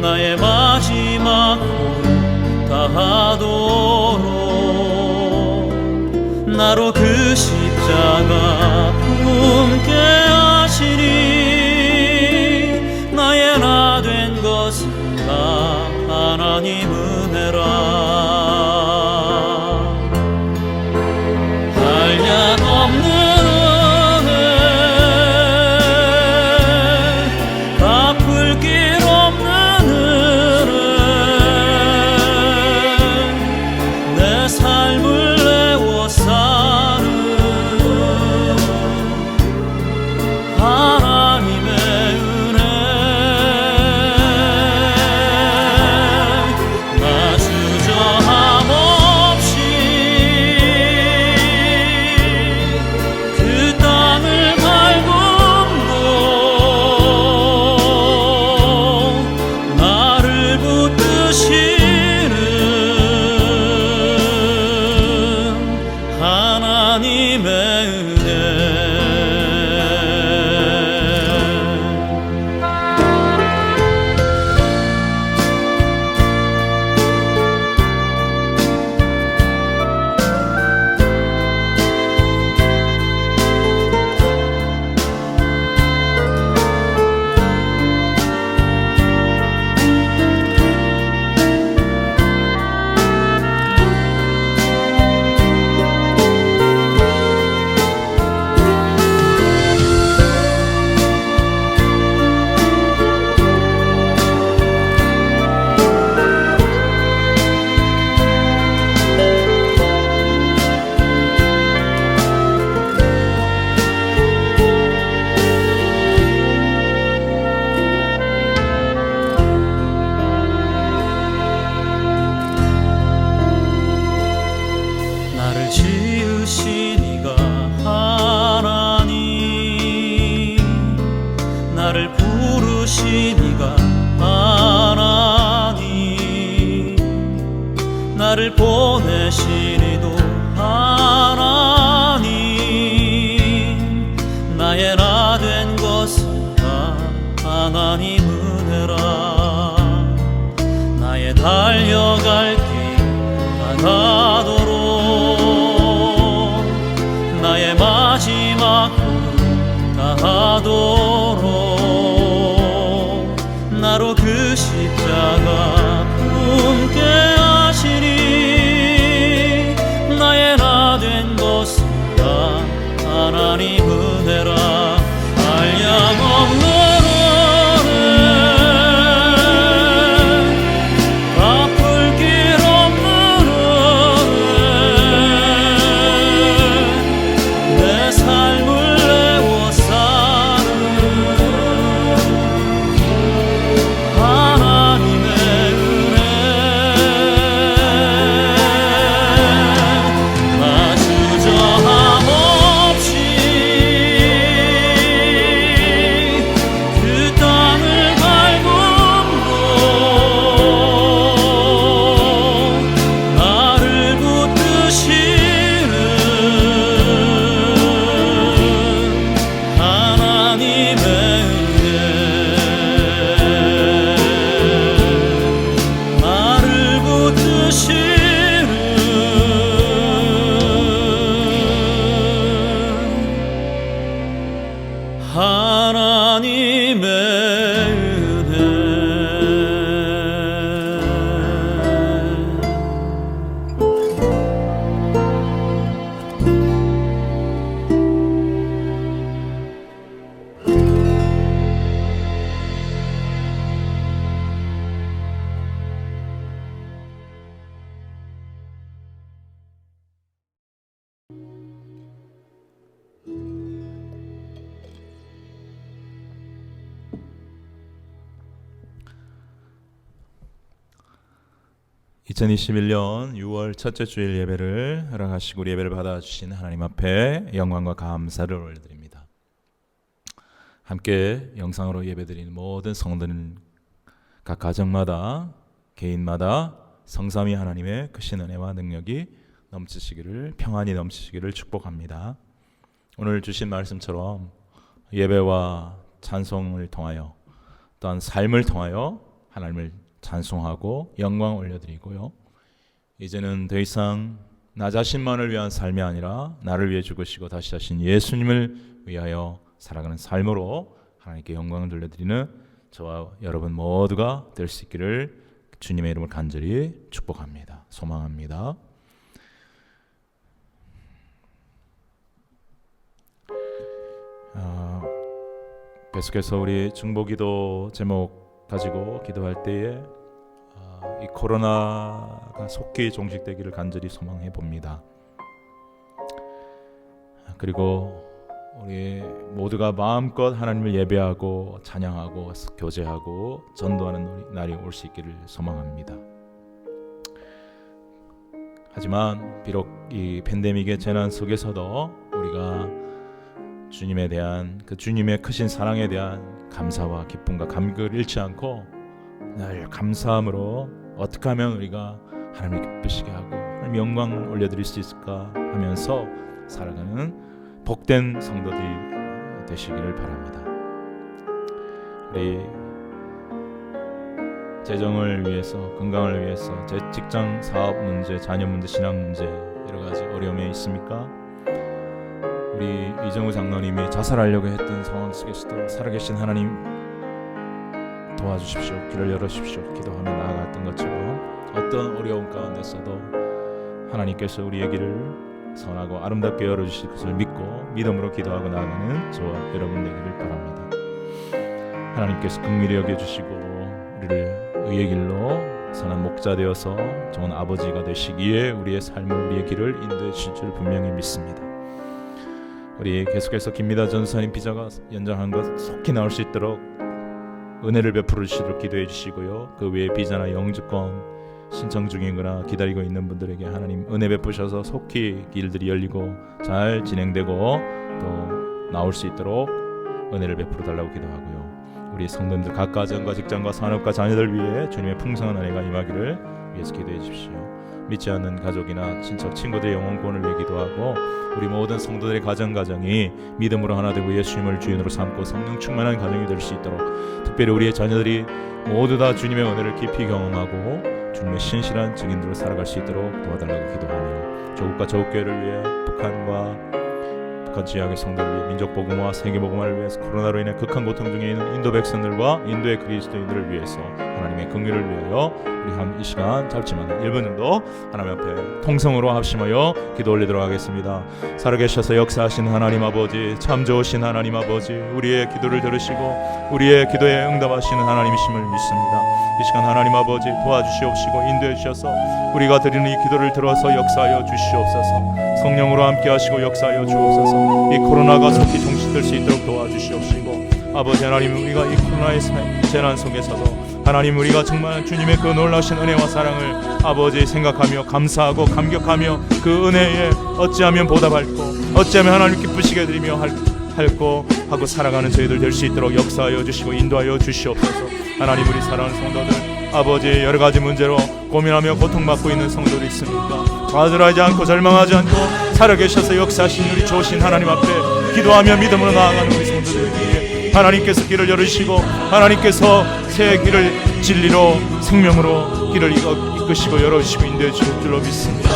나의 마지막 호흡 다하도록 나로 그 십자가 품게 하시니 나의 나 된 것은 다 하나님 은혜라. 한량 없는 나를 보내시니도 하나님, 나의 나 된 것은 다 하나님 은혜라. 나의 달려갈 길 다가도록 나의 마지막 호흡 다하도록 나로 그 십자가 품게 하시니 나의 나 된 것은 다 하나님 은혜라. 한량없는 은혜, 갚을 길 없는 은혜, 내 삶을 내워 사는 2021년 6월 첫째 주일 예배를 허락하시고 우리 예배를 받아주신 하나님 앞에 영광과 감사를 올려드립니다. 함께 영상으로 예배드리는 모든 성도는 각 가정마다 개인마다 성삼위 하나님의 크신 은혜와 능력이 넘치시기를, 평안이 넘치시기를 축복합니다. 오늘 주신 말씀처럼 예배와 찬송을 통하여 또한 삶을 통하여 하나님을 찬송하고 영광 올려드리고요, 이제는 더 이상 나 자신만을 위한 삶이 아니라 나를 위해 죽으시고 다시 하신 예수님을 위하여 살아가는 삶으로 하나님께 영광을 돌려드리는 저와 여러분 모두가 될 수 있기를 주님의 이름을 간절히 축복합니다. 소망합니다. 계속해서 우리 중보기도 제목 가지고 기도할 때에 이 코로나가 속히 종식되기를 간절히 소망해 봅니다. 그리고 우리 모두가 마음껏 하나님을 예배하고 찬양하고 교제하고 전도하는 날이 올 수 있기를 소망합니다. 하지만 비록 이 팬데믹의 재난 속에서도 우리가 주님에 대한 그 주님의 크신 사랑에 대한 감사와 기쁨과 감격을 잃지 않고 늘 감사함으로 어떻게 하면 우리가 하나님을 기쁘시게 하고 하나님 영광을 올려드릴 수 있을까 하면서 살아가는 복된 성도들이 되시기를 바랍니다. 우리 재정을 위해서, 건강을 위해서, 제 직장 사업 문제, 자녀 문제, 신앙 문제 여러 가지 어려움이 있습니까? 우리 이정우 장로님이 자살하려고 했던 상황 속에서도 살아계신 하나님 도와주십시오, 길을 열어주십시오 기도하며 나아갔던 것처럼 어떤 어려움 가운데서도 하나님께서 우리의 길을 선하고 아름답게 열어주실 것을 믿고 믿음으로 기도하고 나아가는 저와 여러분 되기를 바랍니다. 하나님께서 긍휼히 여겨주시고 우리를 의의 길로 선한 목자 되어서 좋은 아버지가 되시기에 우리의 삶을, 우리의 길을 인도해 주실 줄 분명히 믿습니다. 우리 계속해서 김미다 전사님 비자가 연장한 것 속히 나올 수 있도록 은혜를 베풀어 주시도록 기도해 주시고요, 그 외에 비자나 영주권 신청 중이거나 기다리고 있는 분들에게 하나님 은혜 베푸셔서 속히 길들이 열리고 잘 진행되고 또 나올 수 있도록 은혜를 베풀어 달라고 기도하고요, 우리 성도님들 각 가정과 직장과 산업과 자녀들 위해 주님의 풍성한 은혜가 임하기를 위해서 기도해 주십시오. 믿지 않는 가족이나 친척, 친구들의 영혼 구원을 위해 기도하고 우리 모든 성도들의 가정이 믿음으로 하나 되고 예수님을 주인으로 삼고 성령 충만한 가정이 될 수 있도록, 특별히 우리의 자녀들이 모두 다 주님의 은혜를 깊이 경험하고 주님의 신실한 증인들로 살아갈 수 있도록 도와달라고 기도하며, 조국과 저국교회를 위해 북한 지역의 성도를 위해 민족 복음화, 세계 복음화를 위해서 코로나로 인해 극한 고통 중에 있는 인도 백성들과 인도의 그리스도인들을 위해서 하나님의 긍휼을 위하여 우리 이 시간 짧지만 1분 정도 하나님 앞에 통성으로 합심하여 기도 올리도록 하겠습니다. 살아계셔서 역사하신 하나님 아버지, 참 좋으신 하나님 아버지, 우리의 기도를 들으시고 우리의 기도에 응답하시는 하나님이심을 믿습니다. 이 시간 하나님 아버지 도와주시옵시고 인도해 주셔서 우리가 드리는 이 기도를 들어서 역사하여 주시옵소서. 성령으로 함께 하시고 역사하여 주옵소서. 이 코로나가 속히 종식될 수 있도록 도와주시옵시고, 아버지 하나님, 우리가 이 코로나의 재난 속에서도 하나님 우리가 정말 주님의 그 놀라신 은혜와 사랑을 아버지 생각하며 감사하고 감격하며 그 은혜에 어찌하면 보답할고 어찌하면 하나님 기쁘시게 드리며 할고 하고 살아가는 저희들 될 수 있도록 역사하여 주시고 인도하여 주시옵소서. 하나님, 우리 사랑하는 성도들 아버지 여러 가지 문제로 고민하며 고통받고 있는 성도들이 있습니까? 좌절하지 않고 절망하지 않고 살아계셔서 역사하신 우리 좋으신 하나님 앞에 기도하며 믿음으로 나아가는 우리 성도들에게 하나님께서 길을 열으시고 하나님께서 새 길을 진리로 생명으로 길을 이끄시고 열어주시고 인도해 주실 줄로 믿습니다.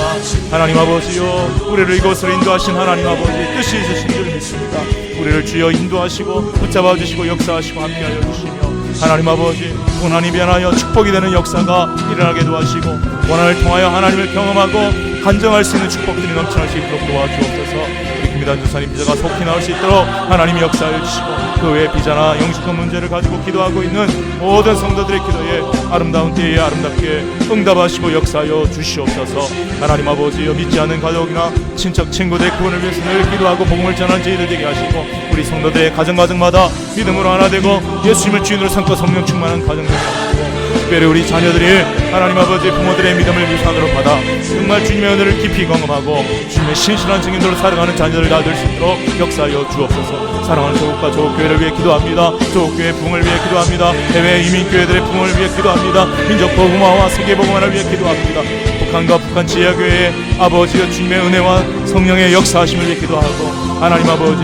하나님 아버지요, 우리를 이곳으로 인도하신 하나님 아버지 뜻이 있으신 줄 믿습니다. 우리를 주여 인도하시고 붙잡아 주시고 역사하시고 함께하여 주시며 하나님 아버지 고난이 변하여 축복이 되는 역사가 일어나게 도와주시고 고난을 통하여 하나님을 경험하고 간증할 수 있는 축복들이 넘쳐날 수 있도록 도와주옵소서. 우리 김미단 전사님 비자가 속히 나올 수 있도록 하나님이 역사해 주시고 그 외에 비자나 영주권 문제를 가지고 기도하고 있는 모든 성도들의 기도에 아름다운 때에 아름답게 응답하시고 역사하여 주시옵소서. 하나님 아버지여, 믿지 않는 가족이나 친척 친구들의 구원을 위해서 늘 기도하고 복음을 전하는 저희들 되게 하시고 우리 성도들의 가정마다 믿음으로 하나 되고 예수님을 주인으로 삼고 성령 충만한 가정 되게 하시고 특별히 우리 자녀들이 하나님 아버지 부모들의 믿음을 유산으로 받아 정말 주님의 은혜를 깊이 경험하고 주님의 신실한 증인들로 살아가는 자녀들 다 될 수 있도록 역사하여 주옵소서. 사랑하는 조국과 조국교회를 위해 기도합니다. 조국교회 부흥을 위해 기도합니다. 해외 이민교회들의 부흥을 위해 기도합니다. 민족 복음화와 세계 복음화를 위해 기도합니다. 북한과 북한 지하교회의 아버지여 주님의 은혜와 성령의 역사하심을 위해 기도하고, 하나님 아버지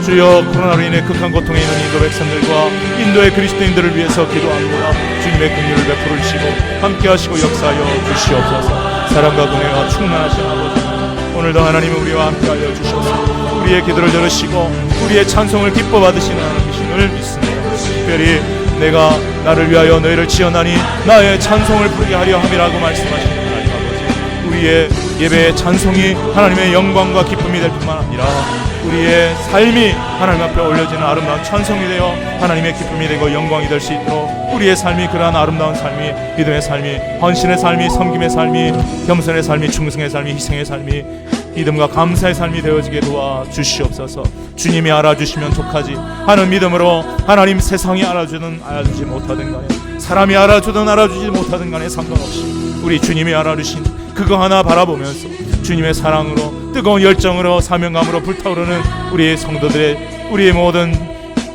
주여 코로나로 인해 극한 고통에 있는 인도 백성들과 인도의 그리스도인들을 위해서 기도합니다. 주님의 긍휼을 베풀어 주시고 함께 하시고 역사하여 주시옵소서. 사랑과 은혜가 충만하신 아버지, 오늘도 하나님은 우리와 함께 하여 주셔서 우리의 기도를 들으시고 우리의 찬송을 기뻐 받으시는 하나님이심을 믿습니다. 특별히 내가 나를 위하여 너희를 지어나니 나의 찬송을 부르게 하려 함이라고 말씀하시는 하나님 아버지, 우리의 예배의 찬송이 하나님의 영광과 기쁨이 될 뿐만 아니라 우리의 삶이 하나님 앞에 올려지는 아름다운 찬송이 되어 하나님의 기쁨이 되고 영광이 될 수 있도록 우리의 삶이 그러한 아름다운 삶이, 믿음의 삶이, 헌신의 삶이, 섬김의 삶이, 겸손의 삶이, 충성의 삶이, 희생의 삶이, 믿음과 감사의 삶이 되어지게 도와주시옵소서. 주님이 알아주시면 족하지 하는 믿음으로 하나님, 세상이 알아주든 알아주지 못하든 간에, 사람이 알아주든 알아주지 못하든 간에 상관없이 우리 주님이 알아주신 그거 하나 바라보면서 주님의 사랑으로 뜨거운 열정으로 사명감으로 불타오르는 우리의 성도들의, 우리의 모든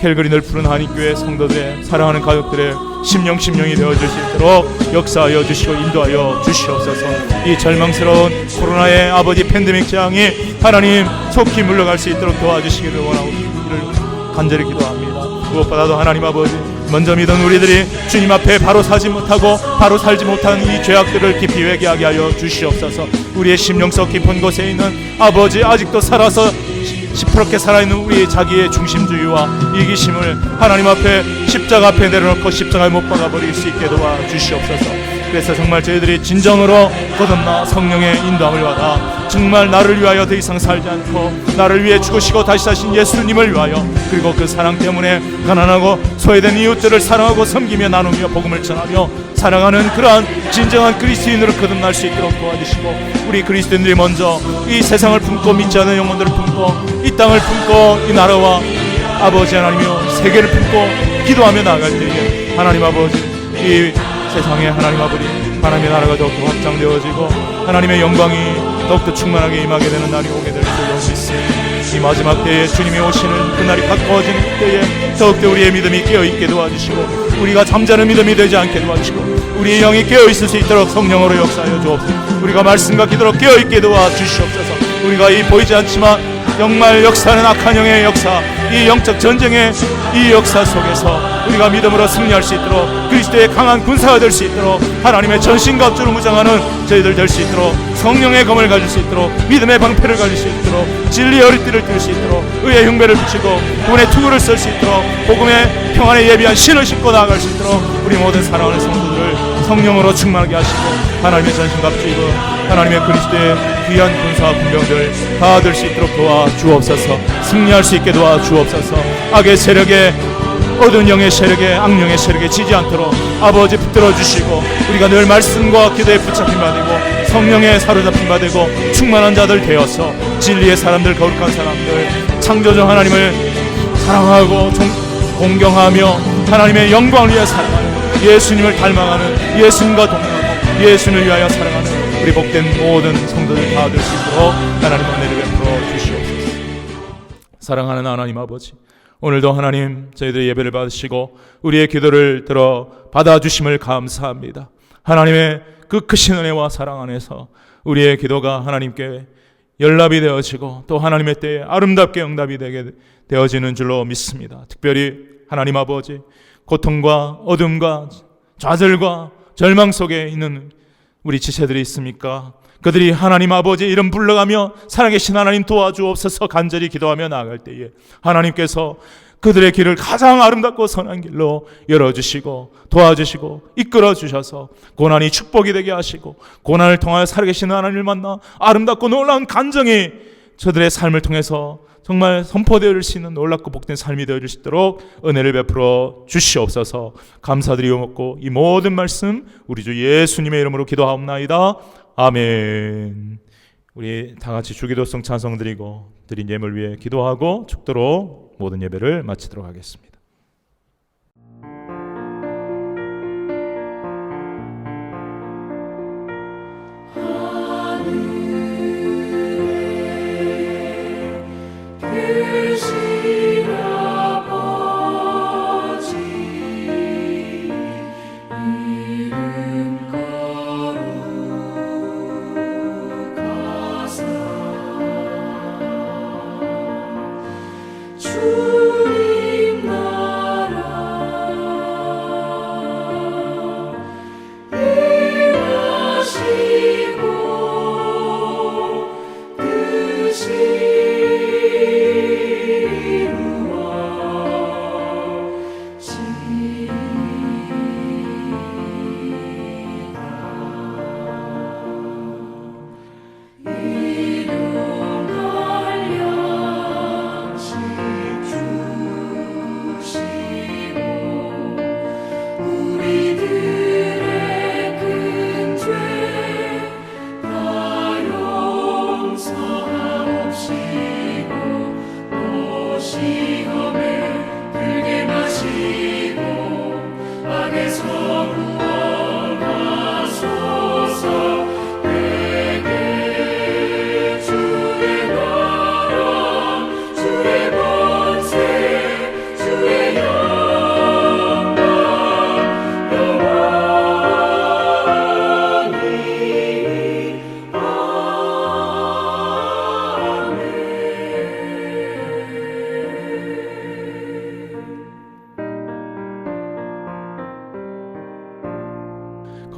캘거리를 푸른 한인교회 성도들의, 사랑하는 가족들의 심령이 되어줄 수 있도록 역사하여 주시고 인도하여 주시옵소서. 이 절망스러운 코로나의 아버지 팬데믹 재앙이 하나님 속히 물러갈 수 있도록 도와주시기를 원하고 간절히 기도합니다. 무엇보다도 하나님 아버지, 먼저 믿은 우리들이 주님 앞에 바로 서지 못하고 바로 살지 못한 이 죄악들을 깊이 회개하게 하여 주시옵소서. 우리의 심령 속 깊은 곳에 있는 아버지, 아직도 살아서 시퍼렇게 살아있는 우리의 자기의 중심주의와 이기심을 하나님 앞에 십자가 앞에 내려놓고 십자가에 못 박아버릴 수 있게 도와주시옵소서. 그래서 정말 저희들이 진정으로 거듭나 성령의 인도함을 받아 정말 나를 위하여 더 이상 살지 않고 나를 위해 죽으시고 다시 사신 예수님을 위하여, 그리고 그 사랑 때문에 가난하고 소외된 이웃들을 사랑하고 섬기며 나누며 복음을 전하며 사랑하는 그러한 진정한 그리스도인으로 거듭날 수 있도록 도와주시고, 우리 그리스도인들이 먼저 이 세상을 품고 믿지 않는 영혼들을 품고 이 땅을 품고 이 나라와 아버지 하나님이여 세계를 품고 기도하며 나아갈 때에 하나님 아버지, 이 세상에 하나님 아버지 하나님의 나라가 더욱더 확장되어지고 하나님의 영광이 더욱더 충만하게 임하게 되는 날이 오게 될 줄 믿습니다. 이 마지막 때에 주님이 오시는 그날이 가까워지는 때에 더욱더 우리의 믿음이 깨어있게 도와주시고 우리가 잠자는 믿음이 되지 않게 도와주시고 우리의 영이 깨어있을 수 있도록 성령으로 역사하여 주옵소서. 우리가 말씀과 기도로 깨어있게 도와주시옵소서. 우리가 이 보이지 않지만 정말 역사하는 악한 영의 역사, 이 영적 전쟁의 이 역사 속에서 우리가 믿음으로 승리할 수 있도록, 그리스도의 강한 군사가 될 수 있도록, 하나님의 전신갑주로 무장하는 저희들 될 수 있도록, 성령의 검을 가질 수 있도록, 믿음의 방패를 가질 수 있도록, 진리의 허리띠를 들 수 있도록, 의의 흉배를 붙이고 구원의 투구를 쓸 수 있도록, 복음의 평안에 예비한 신을 신고 나아갈 수 있도록 우리 모든 사랑하는 성도들을 성령으로 충만하게 하시고 하나님의 전신갑주 입어 하나님의 그리스도의 귀한 군사와 군병들 다 될 수 있도록 도와주옵소서. 승리할 수 있게 도와주옵소서. 악의 세력에, 어두운 영의 세력에, 악령의 세력에 지지 않도록 아버지 붙들어 주시고 우리가 늘 말씀과 기도에 붙잡힌 바 되고 성령에 사로잡힌 바 되고 충만한 자들 되어서 진리의 사람들, 거룩한 사람들, 창조주 하나님을 사랑하고 공경하며 하나님의 영광을 위해 살아가는, 예수님을 닮아가는, 예수님과 동행하고 예수님을 위하여 살아가는 우리 복된 모든 성도들 다 될 수 있도록 하나님 은혜를 베풀어 주시옵소서. 사랑하는 하나님 아버지, 오늘도 하나님 저희들의 예배를 받으시고 우리의 기도를 들어 받아주심을 감사합니다. 하나님의 그 크신 은혜와 사랑 안에서 우리의 기도가 하나님께 연락이 되어지고 또 하나님의 때에 아름답게 응답이 되게 되어지는 줄로 믿습니다. 특별히 하나님 아버지, 고통과 어둠과 좌절과 절망 속에 있는 우리 지체들이 있습니까? 그들이 하나님 아버지 이름 불러가며 살아계신 하나님 도와주옵소서 간절히 기도하며 나아갈 때에 하나님께서 그들의 길을 가장 아름답고 선한 길로 열어주시고 도와주시고 이끌어주셔서 고난이 축복이 되게 하시고 고난을 통하여 살아계신 하나님을 만나 아름답고 놀라운 간정이 저들의 삶을 통해서 정말 선포되어질 수 있는 놀랍고 복된 삶이 되어질 수 있도록 은혜를 베풀어 주시옵소서. 감사드리옵고 이 모든 말씀 우리 주 예수님의 이름으로 기도하옵나이다. 아멘. 우리 다 같이 주기도성 찬송 드리고 드린 예물 위해 기도하고 축도로 모든 예배를 마치도록 하겠습니다.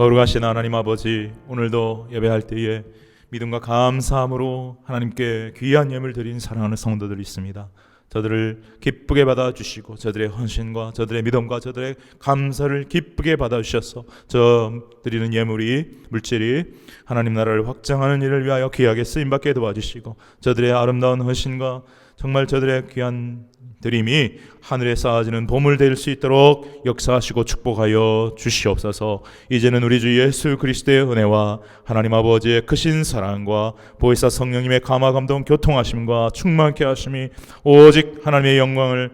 거룩하신 하나님 아버지, 오늘도 예배할 때에 믿음과 감사함으로 하나님께 귀한 예물 드린 사랑하는 성도들이 있습니다. 저들을 기쁘게 받아주시고 저들의 헌신과 저들의 믿음과 저들의 감사를 기쁘게 받아주셔서 저 드리는 예물이, 물질이 하나님 나라를 확장하는 일을 위하여 귀하게 쓰임받게 도와주시고 저들의 아름다운 헌신과 정말 저들의 귀한 드림이 하늘에 쌓아지는 보물 될 수 있도록 역사하시고 축복하여 주시옵소서. 이제는 우리 주 예수 그리스도의 은혜와 하나님 아버지의 크신 사랑과 보혜사 성령님의 감화 감동 교통하심과 충만케 하심이 오직 하나님의 영광을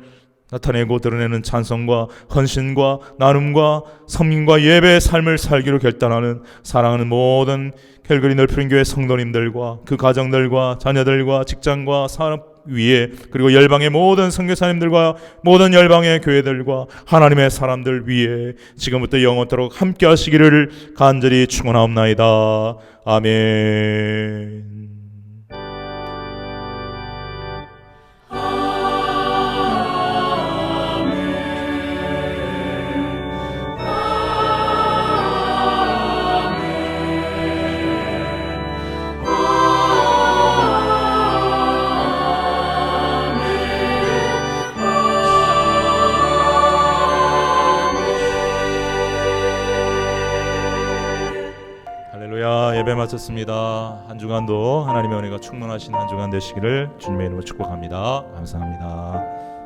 나타내고 드러내는 찬송과 헌신과 나눔과 섬김과 예배의 삶을 살기로 결단하는 사랑하는 모든 캘거리 넓은 교회 성도님들과 그 가정들과 자녀들과 직장과 산업 위에, 그리고 열방의 모든 선교사님들과 모든 열방의 교회들과 하나님의 사람들 위에 지금부터 영원토록 함께 하시기를 간절히 축원하옵나이다. 아멘. 예배 마쳤습니다. 한 주간도 하나님의 은혜가 충만하신 한 주간 되시기를 주님의 이름으로 축복합니다. 감사합니다.